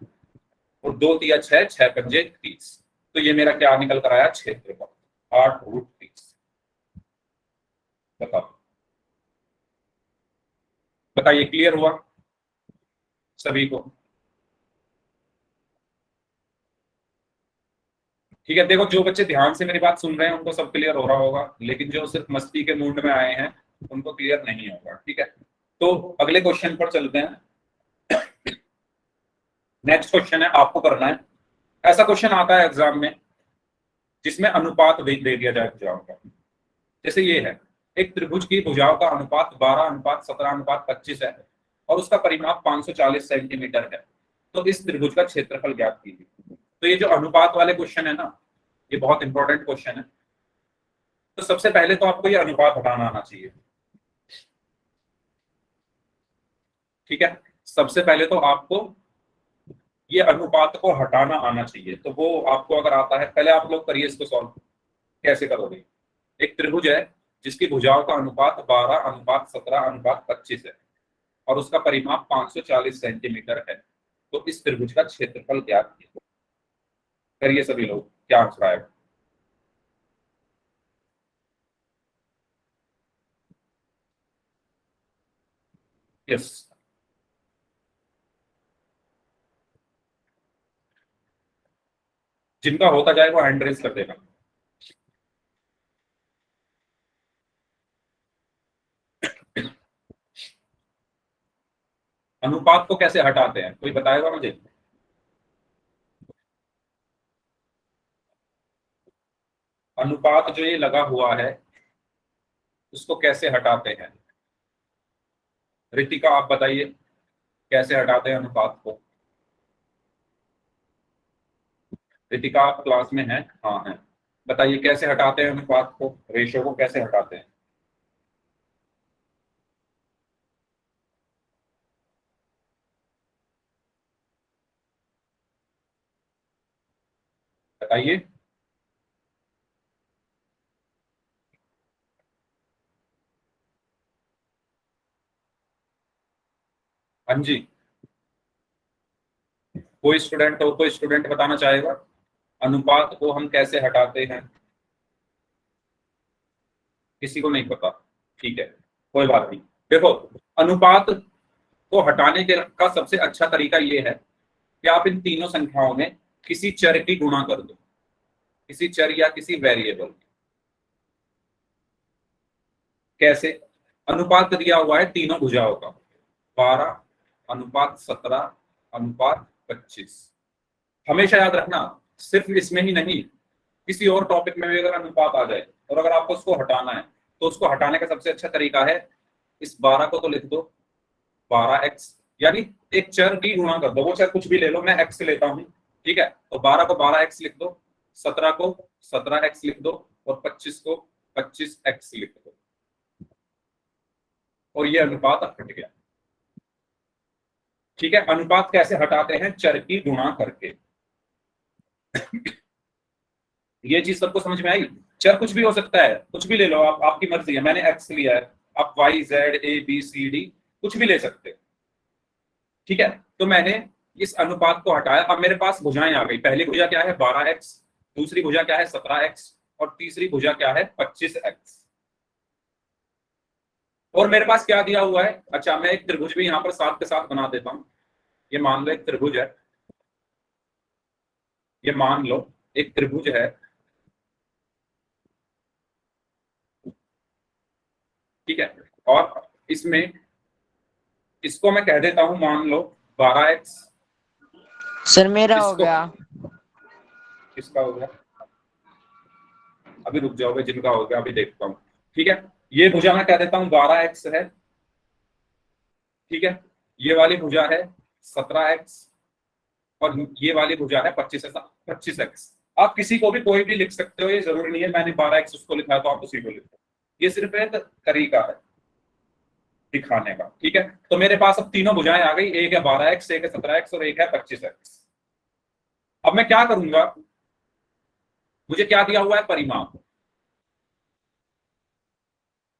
और 2 तिया 6, 6 पंजे 30, तो ये मेरा क्या निकल कर आया, क्षेत्रफल 8√30। बताओ, बताइए क्लियर हुआ सभी को? ठीक है, देखो जो बच्चे ध्यान से मेरी बात सुन रहे हैं उनको सब क्लियर हो रहा होगा, लेकिन जो सिर्फ मस्ती के मूड में आए हैं उनको क्लियर नहीं होगा। ठीक है, तो अगले क्वेश्चन पर चलते हैं। नेक्स्ट क्वेश्चन है, आपको करना है, ऐसा क्वेश्चन आता है एग्जाम में जिसमें अनुपात दे दिया जाए भुजाओं का। जैसे ये है, एक त्रिभुज की भुजाओं का अनुपात 12:17:25 है और उसका परिमाप 540 सेंटीमीटर है, तो इस त्रिभुज का क्षेत्रफल ज्ञात कीजिए। तो ये जो अनुपात वाले क्वेश्चन है ना, ये बहुत इंपॉर्टेंट क्वेश्चन है। तो सबसे पहले तो आपको ये अनुपात हटाना आना चाहिए। ठीक है, सबसे पहले तो आपको ये अनुपात को हटाना आना चाहिए। तो वो आपको अगर आता है, पहले आप लोग करिए इसको सॉल्व। कैसे करोगे? एक त्रिभुज है जिसकी भुजाओं का अनुपात 12:17:25 है और उसका परिमाप 540 सेंटीमीटर है, तो इस त्रिभुज का क्षेत्रफल ज्ञात कीजिए। करिए सभी लोग, क्या आंसर आएगा? यस, जिनका होता जाए वो हैंड रेज कर देना। अनुपात को कैसे हटाते हैं, कोई बताएगा मुझे? अनुपात जो ये लगा हुआ है उसको कैसे हटाते हैं? रितिका आप बताइए, कैसे हटाते हैं अनुपात को? रितिका आप क्लास में हैं? हाँ हैं, बताइए कैसे हटाते हैं अनुपात को, रेशो को कैसे हटाते हैं? बताइए। हाँ जी, कोई स्टूडेंट बताना चाहेगा अनुपात को हम कैसे हटाते हैं? किसी को नहीं पता? ठीक है, कोई बात नहीं। देखो, अनुपात को हटाने के का सबसे अच्छा तरीका ये है कि आप इन तीनों संख्याओं में किसी चर की गुणा कर दो, किसी चर या किसी वेरिएबल। कैसे? अनुपात दिया हुआ है तीनों भुजाओं का, 12:17:25। हमेशा याद रखना, सिर्फ इसमें ही नहीं, किसी और टॉपिक में भी अगर अनुपात आ जाए और अगर आपको उसको हटाना है तो उसको हटाने का सबसे अच्छा तरीका है, इस 12 को तो लिख दो 12x, यानी एक चर की गुणा कर दो। वो चर कुछ भी ले लो, मैं x लेता हूं, ठीक है, तो 12 को 12x लिख दो, 17 को 17x लिख दो और 25 को 25x लिख दो, और ये अनुपात हट गया। ठीक है, अनुपात कैसे हटाते हैं? चर की गुणा करके। ये चीज सबको समझ में आई? चर कुछ भी हो सकता है, कुछ भी ले लो आप, आपकी मर्जी है। मैंने x लिया है, आप y z a b c d कुछ भी ले सकते हैं। ठीक है, तो मैंने इस अनुपात को हटाया। अब मेरे पास भुजाएं आ गई। पहली भुजा क्या है? 12x, दूसरी भुजा क्या है? 17x, और तीसरी भुजा क्या है? 25x। और मेरे पास क्या दिया हुआ है? अच्छा, मैं एक त्रिभुज भी यहाँ पर साथ के साथ बना देता हूं। ये मान लो एक त्रिभुज है, ये मान लो एक त्रिभुज है, ठीक है, और इसमें इसको मैं कह देता हूं, मान लो 12x। सर मेरा हो इसको गया। किसका हो गया? अभी रुक जाओगे, जिनका हो गया अभी देखता हूं। ठीक है, ये भुजा मैं कह देता हूं 12x है, ठीक है, ये वाली भुजा है 17x, और ये वाली भुजा है 25x। आप किसी को भी कोई भी लिख सकते हो, ये जरूरी नहीं है मैंने 12x उसको लिखा है तो आप उसी को लिखो। ये सिर्फ एक तरीका है दिखाने का। ठीक है, तो मेरे पास अब तीनों भुजाएं आ गई, एक है 12x, एक है 17x और एक है 25x। अब मैं क्या करूंगा? मुझे क्या दिया हुआ है? परिमाप।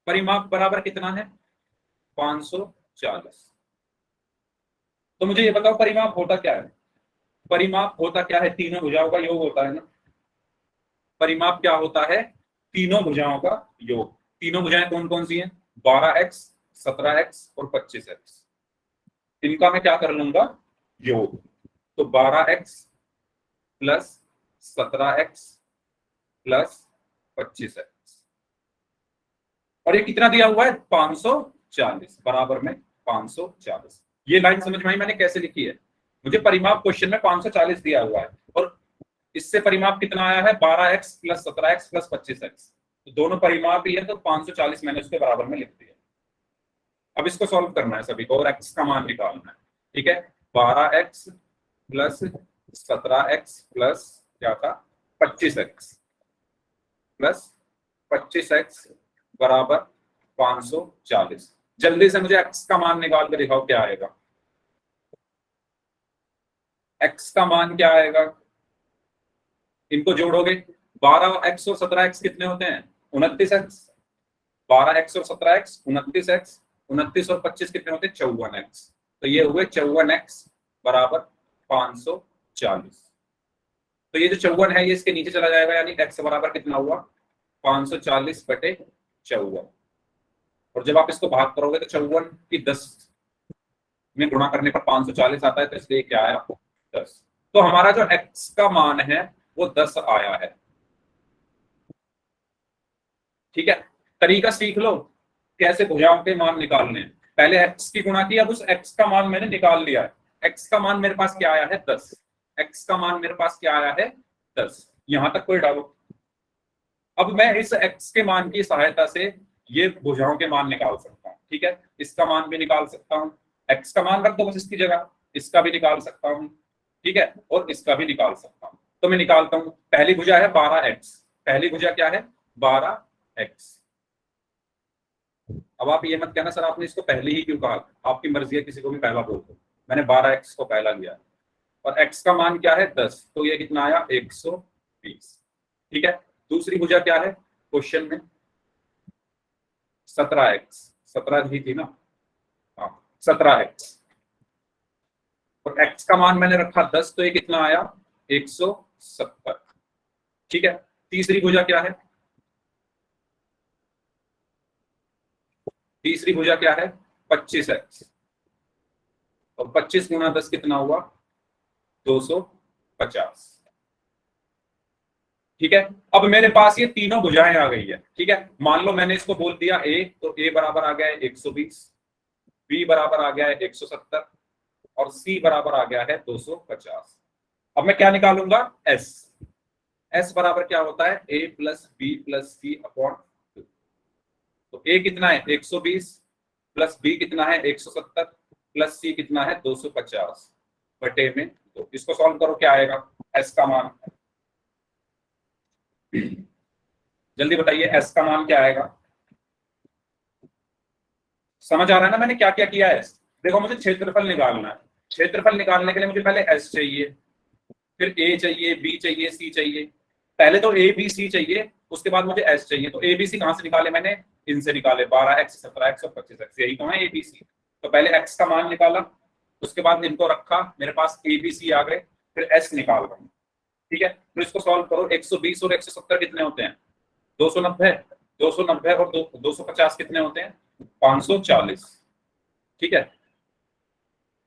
परिमाप बराबर कितना है? 540। तो मुझे ये बताओ परिमाप होता क्या है? परिमाप होता क्या है? तीनों भुजाओं का योग होता है ना। परिमाप क्या होता है? तीनों भुजाओं का योग। तीनों भुजाएं कौन कौन सी हैं? 12x, 17x और 25x। इनका मैं क्या कर लूंगा? योग। तो 12x plus 17x plus 25x, और ये कितना दिया हुआ है? 540 बराबर में 540। ये लाइन समझ में आई मैंने कैसे लिखी है? मुझे परिमाप क्वेश्चन में 540 दिया हुआ है और इससे परिमाप कितना आया है? 12x plus 17x plus 25x। तो दोनों परिमाप ही है, तो 540 मैंने उसके बराबर में लिख दिया। अब इसको सॉल्व करना है सभी को और x का मान निकालना है। ठीक है, 12x प्लस 17x प्लस क्या था? 25x प्लस 25x बराबर 540। जल्दी से मुझे x का मान निकाल कर दिखाओ क्या आएगा। x का मान क्या आएगा? इनको जोड़ोगे, 12x और 17x कितने होते हैं? 29x। 12x और 17x 29x, 29 और 25 कितने होते हैं? 54x। तो ये हुए 54x बराबर 540। तो ये जो 54 है ये इसके नीचे चला जाएगा, यानी x बराबर कितना हुआ? 540 बटे 54। और जब आप इसको भाग करोगे तो 54 की 10 में गुणा करने पर 540 आता है, तो इसलिए क्या आया? 10। तो हमारा जो x का मान है वो 10 आया है। ठीक है, तरीका सीख लो कैसे भुजाओं के मान निकालने हैं। पहले x की गुणा की, अब उस x का मान मैंने निकाल लिया है। x का मान मेरे पास क्या आया है? 10। x का मान मेरे पास क्या आया है? 10। यहां तक कोई डाउट? अब मैं इस x के मान की सहायता से ये भुजाओं के मान निकाल सकता हूँ। ठीक है, इसका मान भी निकाल सकता हूँ। x का मान रख दो बस इसकी जगह, इसका भी निकाल सकता हूँ। ठीक है, और इसका भी निकाल सकता हूँ। तो मैं निकालता हूँ। पहली भुजा है 12x। पहली भुजा क्या है? 12x। अब आप ये मत कहना सर आपने इसको पहले ही क्यों कहा। आपकी मर्जी है, किसी को भी पहला बोल दो। मैंने 12x को पहला लिया और x का मान क्या है? 10। तो ये कितना आया? 120। ठीक है, दूसरी भुजा क्या है क्वेश्चन में? 17x। 17 ही थी ना? हाँ, 17x। और x का मान मैंने रखा 10, तो ये कितना आया? 170। ठीक है, तीसरी भुजा क्या है? तीसरी भुजा क्या है? 25x। और 25 गुना 10 कितना हुआ? 250। ठीक है, अब मेरे पास ये तीनों भुजाएं आ गई है। ठीक है, मान लो मैंने इसको बोल दिया a, तो a बराबर आ गया है 120, b बराबर आ गया है 170 और c बराबर आ गया है 250। अब मैं क्या निकालूंगा? s। s बराबर क्या होता है? a plus B plus C upon 2। तो a कितना है? 120 प्लस b कितना है? 170 प्लस c कितना है? 250 बटे में 2। इसको सॉल्व करो, क्या आएगा s का मान? जल्दी बताइए s का मान क्या आएगा? समझ आ रहा है ना मैंने क्या क्या किया है? देखो, मुझे क्षेत्रफल निकालना है। क्षेत्रफल निकालने के लिए मुझे पहले s चाहिए, फिर a चाहिए, b चाहिए, c चाहिए। पहले तो a b c चाहिए, उसके बाद मुझे s चाहिए। तो a b c कहां से निकाले मैंने? इनसे निकाले, 12x, 17x और 25x। यही तो है a b c। तो पहले x का मान निकाला, उसके बाद इनको रखा, मेरे पास a b c आ गए, फिर s निकाल रहा हूँ। ठीक है, तो इसको सॉल्व करो। 120 और 170 कितने होते हैं? 290। 290 और 250 कितने होते हैं? 540। ठीक है,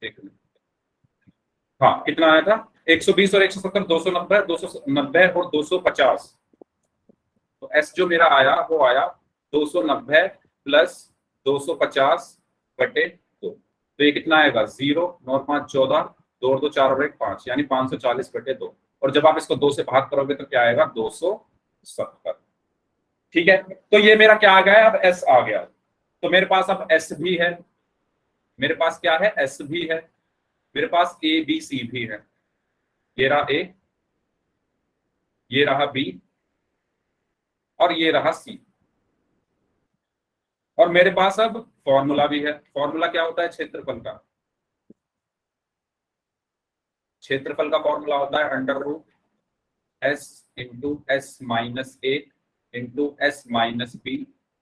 एक मिनट। हाँ, कितना आया था? 120 और 170, 290, 290 और 250। तो s जो मेरा आया वो आया 290 प्लस 250 बटे 2। तो ये कितना आएगा? 0, 9 और 5 14, 2 और 2 4 और 1 5, यानी 540 बटे 2। और जब आप इसको 2 से भाग करोगे तो क्या आएगा? 270। ठीक है, तो ये मेरा क्या आ गया? अब s आ गया। तो मेरे पास अब s भी है, मेरे पास क्या है? s भी है, मेरे पास a b c भी है। ये रहा a, ये रहा b और ये रहा c। और मेरे पास अब फॉर्मूला भी है। फॉर्मूला क्या होता है क्षेत्रफल का? क्षेत्रफल का फॉर्मूला होता है under root s into S minus a into S minus b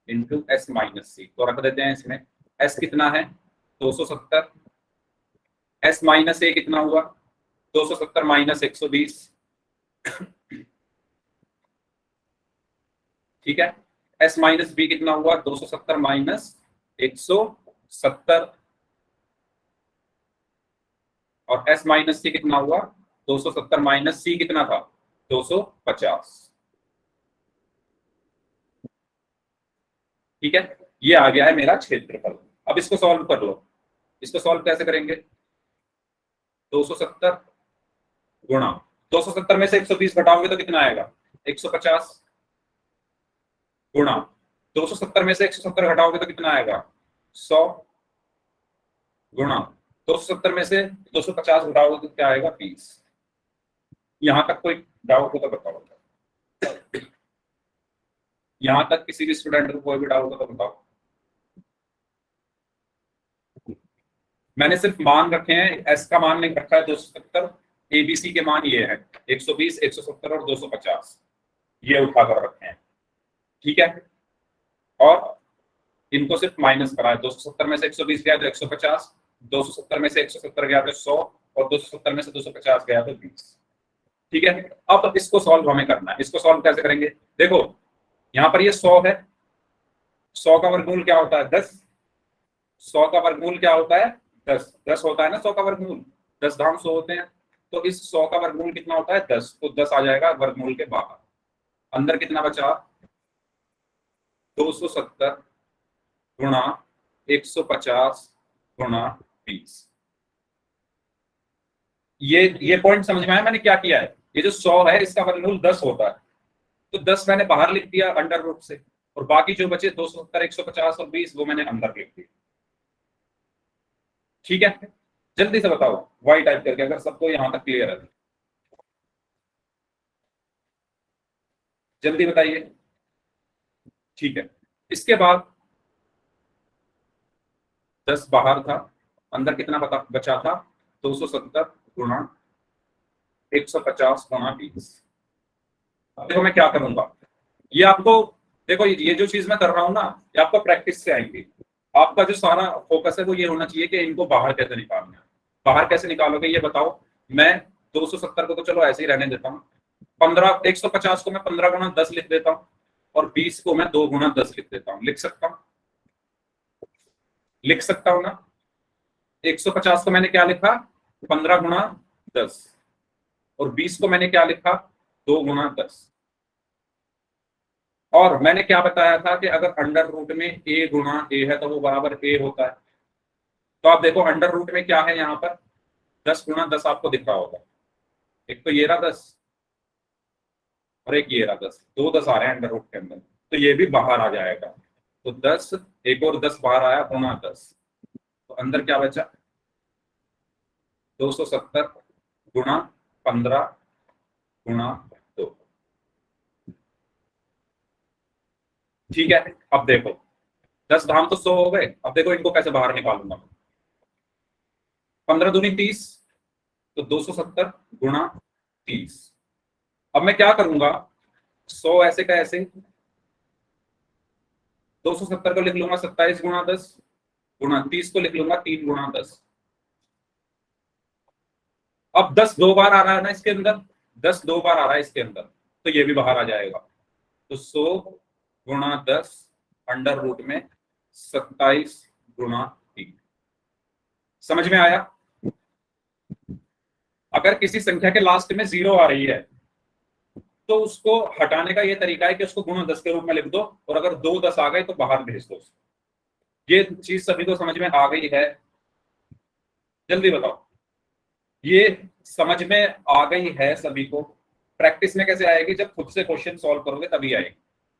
into S minus c. तो रख देते हैं इसमें। s कितना है? 270 एस माइनस ए कितना हुआ 270 माइनस 120, ठीक है। एस माइनस बी कितना हुआ 270 माइनस 170, और एस माइनस सी कितना हुआ 270 माइनस सी कितना था 250, ठीक है। ये आ गया है मेरा क्षेत्रफल। अब इसको सॉल्व कर लो। इसको सॉल्व कैसे करेंगे, 270 गुणा 270 में से 120 घटाओगे तो कितना आएगा 150, गुणा 270 में से 170 घटाओगे तो कितना आएगा 100, गुणा 270 में से 250 घटाओगे तो क्या आएगा 20। यहां तक कोई डाउट हो तो बताओ, यहां तक किसी भी स्टूडेंट को कोई भी डाउट हो तो बताओ। मैंने सिर्फ मान रखे हैं, एस का मान नहीं रखा है 270, एबीसी के मान ये है 120, 170 और 250, ये उठाकर रखे हैं, ठीक है। और इनको सिर्फ माइनस करा है, 270 में से 120 गया तो 150, 270 में से 170 गया तो 100, और 270 में से 250 गया तो 20, ठीक है। अब इसको सॉल्व हमें करना है। इसको सॉल्व कैसे करेंगे, देखो यहां पर ये 100 है, 100 का वर्गमूल क्या होता है 10, 100 का वर्गमूल क्या होता है 10, 10 होता है ना 100 का वर्गमूल, 10 धाम 100 होते हैं। तो इस 100 का वर्गमूल कितना होता है 10, तो 10 आ जाएगा वर्गमूल के बाहर। अंदर कितना बचा 270 गुणा 150 गुणा 20। ये पॉइंट समझ में आया मैंने क्या किया है, ये जो 100 है इसका वर्गमूल 10 होता है, तो 10 मैंने बाहर लिख दिया अंडर रूट से, और बाकी जो बचे 270, 150 और 20 वो मैंने अंदर लिख दिया, ठीक है। जल्दी से बताओ वाई टाइप करके, अगर सबको यहां तक क्लियर है जल्दी बताइए, ठीक है। इसके बाद 10 बाहर था, अंदर कितना बचा था 270 गुणा 150 गुणा 20। अब देखो मैं क्या करूंगा, ये आपको देखो ये जो चीज मैं कर रहा हूं ना, ये आपको प्रैक्टिस से आएंगी। आपका जो सारा फोकस है वो ये होना चाहिए कि इनको बाहर कैसे निकालना है। बाहर कैसे निकालोगे ये बताओ। मैं 270 को तो चलो ऐसे ही रहने देता हूँ, 150 को मैं 15 गुणा 10 लिख देता हूँ, और 20 को मैं 2 गुणा 10 लिख देता हूँ। लिख सकता हूँ ना। 150 को मैंने क्या लिखा 15 गुणा 10, और 20 को मैंने क्या लिखा 2 गुणा 10। और मैंने क्या बताया था कि अगर अंडर रूट में a गुणा a है तो वो बराबर a होता है। तो आप देखो अंडर रूट में क्या है, यहाँ पर 10 गुणा 10 आपको दिख रहा होगा, एक तो ये रहा 10 और एक ये रहा 10, 2 10 आ रहे हैं अंडर रूट के अंदर, तो ये भी बाहर आ जाएगा। तो 10 एक और 10 बाहर आया गुणा 10, तो अंदर क्या बचा 270 गुणा 15 गुणा 2, ठीक है। अब देखो 10 धाम तो 100 हो गए, अब देखो इनको कैसे बाहर निकालूंगा। 15 दूनी 30, तो 270 गुणा 30। अब मैं क्या करूंगा 100 ऐसे का ऐसे, 270 को लिख लूंगा 27 गुणा 10 गुणा 30 को लिख लूंगा 3 गुणा 10। अब 10 2 बार आ रहा है ना इसके अंदर, 10 2 बार आ रहा है इसके अंदर, तो ये भी बाहर आ जाएगा। तो 100 गुणा 10 अंडर रूट में 27 गुणा 3। समझ में आया। अगर किसी संख्या के लास्ट में 0 आ रही है तो उसको हटाने का ये तरीका है कि उसको गुणा 10 के रूप में लिख दो, और अगर 2 10 आ गए तो बाहर भेज दो। ये चीज सभी को समझ में आ गई है, जल्दी बताओ। ये समझ में आ गई है सभी को। प्रैक्टिस में कैसे आएगी, जब खुद से क्वेश्चन सॉल्व करोगे तभी आएगी।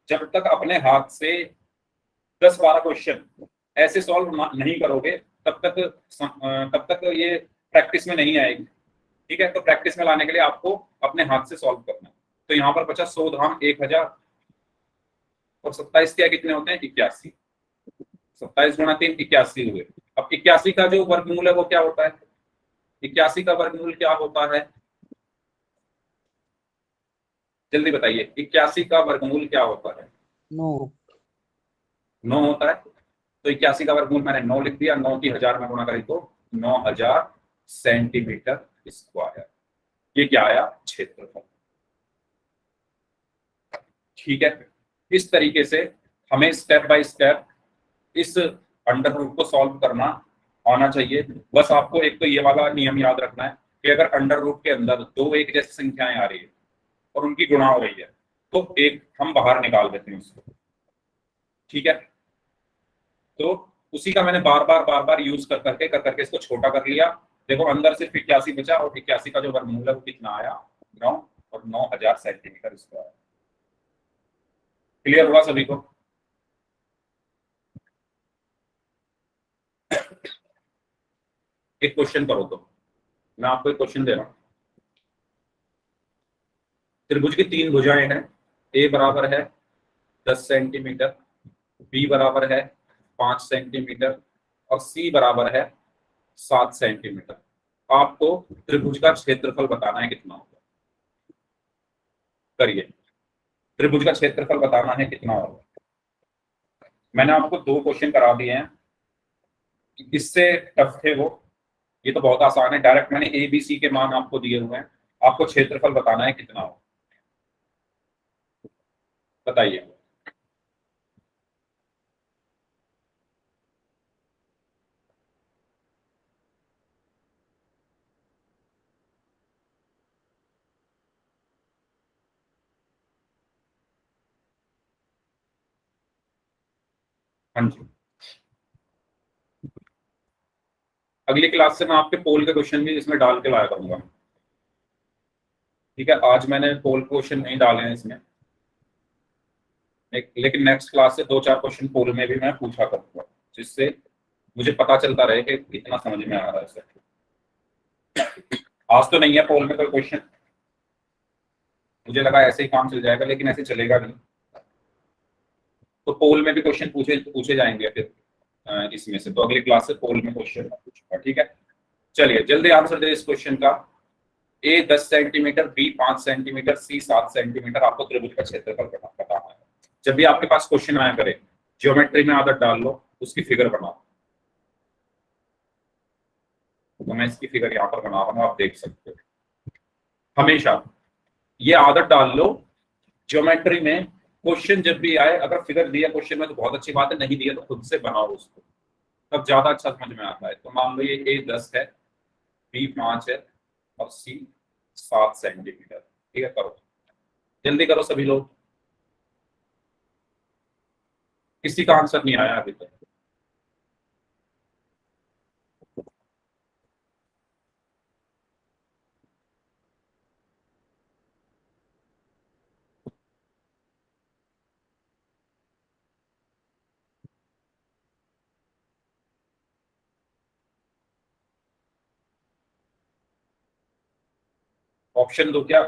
जब तक अपने हाथ से 10-12 क्वेश्चन ऐसे सॉल्व नहीं करोगे तब तक ये प्रैक्टिस में नहीं आएगी, ठीक है। तो प्रैक्टिस में लाने के लिए आपको अपने हाथ से सॉल्व करना है। तो यहाँ पर बचा 100 धाम 1000, और 27 क्या कितने होते हैं 81, 27 गुणा 3 81 हुए। अब 81 का जो वर्गमूल है वो क्या होता है, 81 का वर्गमूल क्या होता है, जल्दी बताइए। 81 का वर्गमूल क्या होता है 9 होता है। तो 81 का वर्गमूल मैंने 9 लिख दिया, 9 की 1000 में गुणा करी तो 9000 सेंटीमीटर स्क्वायर। ये क्या आया? क्षेत्रफल। ठीक है, इस तरीके से हमें स्टेप बाय स्टेप इस अंडर रूट को सॉल्व करना आना चाहिए। बस आपको एक तो ये वाला नियम याद रखना है कि अगर अंडर रूट के अंदर दो एक जैसी संख्याएं आ रही है और उनकी गुणा हो रही है तो एक हम बाहर निकाल देते हैं उसको। ठीक है, तो उसी का मैंने बार बार यूज कर करके इसको छोटा कर लिया। देखो अंदर सिर्फ 81 बचा और 81 का जो वर्गमूल है वो कितना आया? 9 और 9000 सेंटीमीटर स्क्वायर। क्लियर हुआ सभी को? एक क्वेश्चन करो तो, मैं आपको एक क्वेश्चन दे रहा हूं। त्रिभुज की तीन भुजाएं हैं। ए बराबर है 10 सेंटीमीटर, बी बराबर है 5 सेंटीमीटर और सी बराबर है 7 सेंटीमीटर। आपको त्रिभुज का क्षेत्रफल बताना है कितना होगा। करिए, त्रिभुज का क्षेत्रफल बताना है कितना होगा। मैंने आपको दो क्वेश्चन करा दिए हैं, इससे टफ थे वो। ये तो बहुत आसान है, डायरेक्ट मैंने ए बी सी के मान आपको दिए हुए हैं। आपको क्षेत्रफल बताना है कितना होगा, बताइए। हाँ जी, अगली क्लास से मैं आपके पोल के क्वेश्चन भी इसमें डाल के लाया करूंगा। ठीक है, आज मैंने पोल क्वेश्चन नहीं डाले हैं इसमें, लेकिन नेक्स्ट क्लास से दो चार क्वेश्चन पोल में भी मैं पूछा करूंगा, जिससे मुझे पता चलता रहे कि कितना समझ में आ रहा है सर। आज तो नहीं है पोल में कोई क्वेश्चन, मुझे लगा ऐसे ही काम चल जाएगा, लेकिन ऐसे चलेगा नहीं। तो पोल में भी क्वेश्चन पूछे पूछे जाएंगे फिर इसमें से। तो अगली क्लास से पोल में क्वेश्चन पूछूंगा। ठीक है, चलिए जल्दी आंसर दे इस क्वेश्चन का। ए 10 सेंटीमीटर, बी 5 सेंटीमीटर, सी 7 सेंटीमीटर। आपको त्रिभुज का क्षेत्रफल बताना है। जब भी आपके पास क्वेश्चन आया करे, ज्योमेट्री में आदत डाल लो, उसकी फिगर बनाओ। तो मैं इसकी फिगर यहाँ पर बना रहा हूँ, आप देख सकते हो। हमेशा ये आदत डाल लो, ज्योमेट्री में क्वेश्चन जब भी आए, अगर फिगर दिया क्वेश्चन में तो बहुत अच्छी बात है, नहीं दिया तो खुद से बनाओ उसको, तब ज्यादा अच्छा समझ में आता है। तो मान लो ये ए 10 है, बी 5 है और सी 7 सेंटीमीटर। ठीक है, करो जल्दी करो सभी लोग। किसी का आंसर नहीं आया अभी तक? ऑप्शन दो क्या?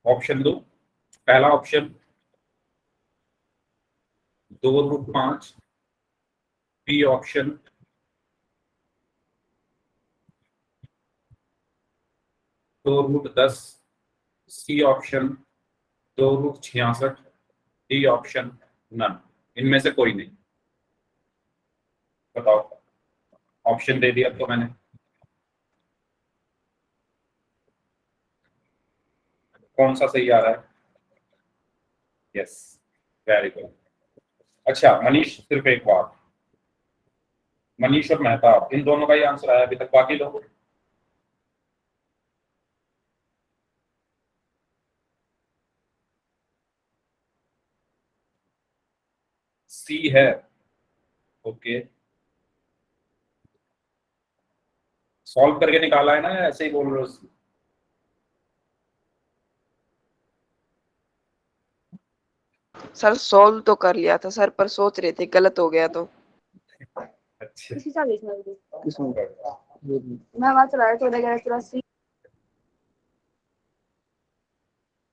ऑप्शन दो। पहला option 2√5, B option 2√10, C option 2√66, D option none. इनमें से कोई नहीं, बताओ। ऑप्शन दे दिया तो मैंने, कौन सा सही आ रहा है? Yes, very good. अच्छा मनीष, सिर्फ एक बात, मनीष और मेहताब इन दोनों का ही आंसर आया अभी तक। बाकी लोग सी है। ओके, सॉल्व करके निकाला है ना, या ऐसे ही बोल रहे हो? सर सोल्व तो कर लिया था सर, पर सोच रहे थे गलत हो गया तो। अच्छा, मैं वहां चला रहा था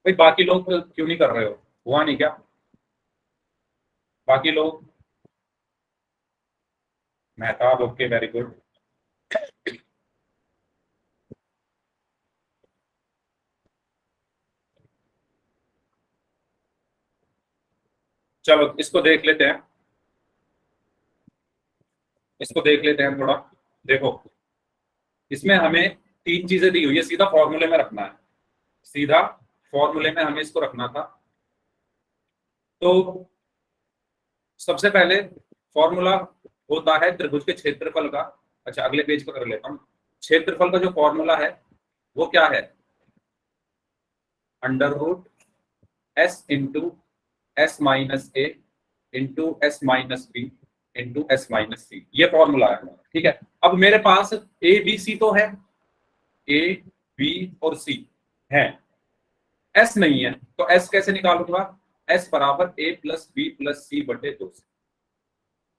भाई बाकी लोग क्यों नहीं कर रहे हो? हुआ नहीं क्या बाकी लोग? Mehtab okay, very good. चलो इसको देख लेते हैं। इसको देख लेते हैं थोड़ा। देखो इसमें हमें तीन चीजें दी हुई है, सीधा फॉर्मूले में रखना है, सीधा फॉर्मूले में हमें इसको रखना था। तो सबसे पहले फॉर्मूला होता है त्रिभुज के क्षेत्रफल का। अच्छा अगले पेज पर कर लेता हूं। क्षेत्रफल का जो फॉर्मूला है वो क्या है, under root s into S minus a into S minus b into S minus c, ये फॉर्मूला है। ठीक है, अब मेरे पास ए बी सी तो है, ए बी और सी है, एस नहीं है, तो एस कैसे निकालूंगा, एस बराबर ए प्लस बी प्लस सी बटे 2 से,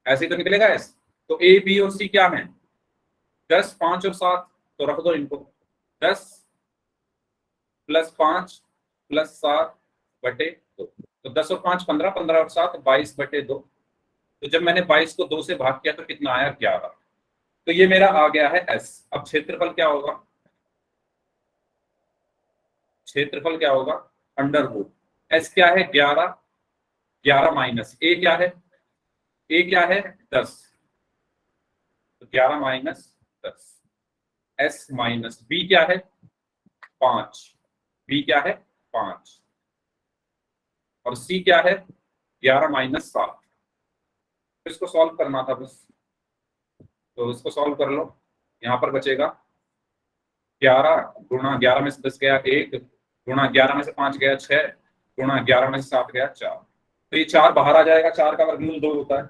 ऐसे तो निकलेगा एस। तो ए बी और सी क्या है, 10 5 और 7, तो रख दो इनको, 10 प्लस 5 प्लस 7 बटे 2, तो 10 और 5 15, 15 और 7 22 बटे 2। तो जब मैंने 22 को 2 से भाग किया तो कितना आया, 11। तो ये मेरा आ गया है एस। अब क्षेत्रफल क्या होगा, क्षेत्रफल क्या होगा, अंडर रूट एस क्या है 11, 11 माइनस ए क्या है, ए क्या है 10, तो 11 माइनस 10, एस माइनस बी क्या है 5, बी क्या है 5, और सी क्या है 11 माइनस 7। इसको सॉल्व करना था बस, तो इसको सॉल्व कर लो। यहां पर बचेगा 11 गुणा 11 में से 10 गया 1, गुणा 11 में से 5 गया 6, गुणा 11 में से 7 गया 4, तो ये 4 बाहर आ जाएगा, 4 का वर्गमूल 2 होता है।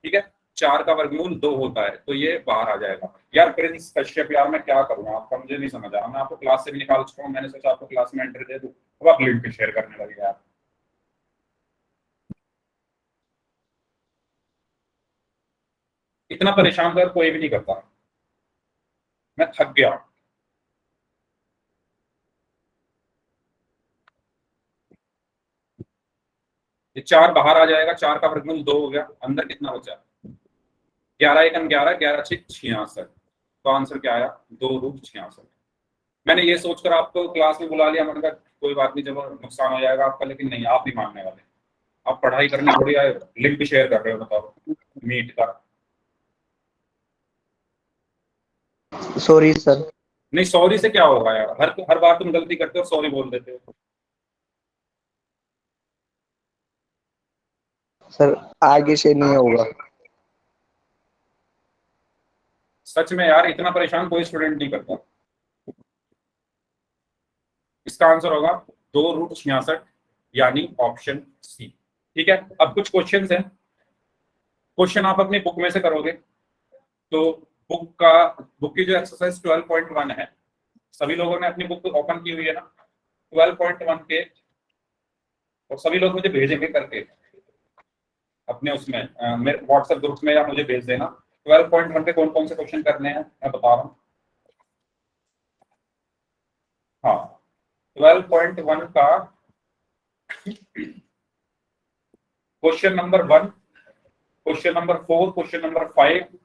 ठीक है, 4 का वर्गमूल 2 होता है, तो ये बाहर आ जाएगा। यार प्रिंस कश्यप, यार मैं क्या करूँ, आपका मुझे नहीं समझ आ रहा। मैं आपको क्लास से भी निकाल चुका हूँ, मैंने सोचा आपको क्लास में एंट्री दे दूं, अब आप लिंक शेयर करने लगे यार। इतना परेशान कर कोई भी नहीं करता, मैं थक गया। ये 4 बाहर आ जाएगा, 4 का वर्गमूल 2 हो गया, अंदर कितना बचा 11 एकम 11, 11 6 66, तो आंसर क्या आया 2 रूट 66। मैंने ये सोचकर आपको क्लास में बुला लिया, मैंने कहा कोई बात नहीं, जब नुकसान हो जाएगा आपका, लेकिन नहीं, आप नहीं मानने वाले। आप पढ़ाई करने थोड़ी आए, लिंक शेयर कर रहे हो, बताओ मीट का। Sorry sir. नहीं सॉरी से क्या होगा यार, हर बार तुम गलती करते हो सॉरी बोल देते हो। सर आगे से नहीं होगा। सच में यार, इतना परेशान कोई स्टूडेंट नहीं करता। इसका आंसर होगा 2 रूट 66, यानी ऑप्शन सी। ठीक है, अब कुछ क्वेश्चंस हैं, क्वेश्चन आप अपनी बुक में से करोगे। तो बुक की जो एक्सरसाइज 12.1 है, सभी लोगों ने अपनी बुक ओपन की हुई है ना 12.1 के, और सभी लोग मुझे भेजेंगे करके अपने उसमें मेरे व्हाट्सएप ग्रुप में, या मुझे भेज देना 12.1 के कौन कौन से क्वेश्चन करने हैं, मैं बता रहा हूँ। हाँ 12.1 का question number 1, question number 4, question number 5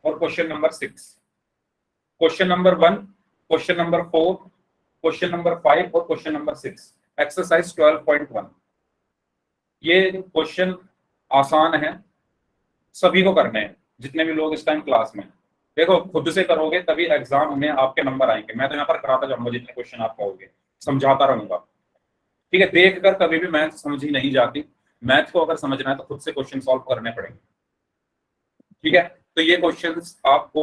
और question number 6। Question number 1, question number 4, question number 5 और क्वेश्चन नंबर 6, एक्सरसाइज 12.1। ये क्वेश्चन आसान है, सभी को करने हैं, जितने भी लोग इस टाइम क्लास में। देखो खुद से करोगे तभी एग्जाम में आपके नंबर आएंगे। मैं तो यहाँ पर कराता जाऊंगा, जितने क्वेश्चन आप कहोगे समझाता रहूंगा। ठीक है, देख कर कभी भी मैथ समझी नहीं जाती, मैथ को अगर समझना है तो खुद से क्वेश्चन सॉल्व करने पड़ेंगे। ठीक है, तो ये क्वेश्चंस आपको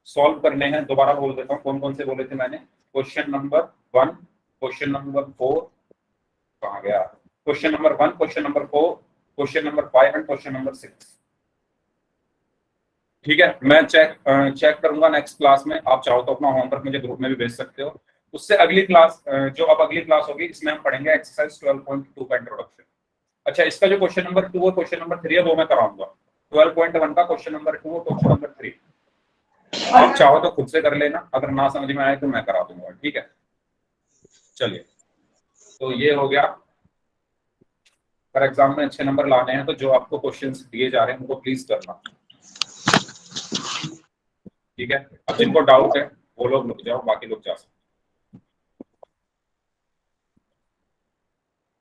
सॉल्व करने हैं। दोबारा बोल देता हूँ कौन कौन से बोले थे मैंने। क्वेश्चन नंबर 1, क्वेश्चन नंबर 4, कहाँ गया, question number 1, question number 4, question number 5 and question number 6। ठीक है, मैं चेक करूंगा नेक्स्ट क्लास में। आप चाहो तो अपना होमवर्क मुझे ग्रुप में भी भेज सकते हो। उससे अगली क्लास, जो अब अगली क्लास होगी, इसमें हम पढ़ेंगे एक्सरसाइज 12.2 का इंट्रोडक्शन। अच्छा, इसका जो क्वेश्चन नंबर 2 और क्वेश्चन नंबर 3 है वो मैं कराऊंगा। 12.1 का क्वेश्चन नंबर 2 और क्वेश्चन नंबर 3 आप चाहो तो खुद से कर लेना, अगर ना समझ में आए तो मैं करा दूंगा। ठीक है, चलिए, तो ये हो गया। अगर एग्जाम में अच्छे नंबर लाने हैं तो जो आपको क्वेश्चंस दिए जा रहे हैं उनको प्लीज करना। ठीक है, अब जिनको डाउट है वो लोग रुक जाओ, बाकी लोग जा सकते हैं।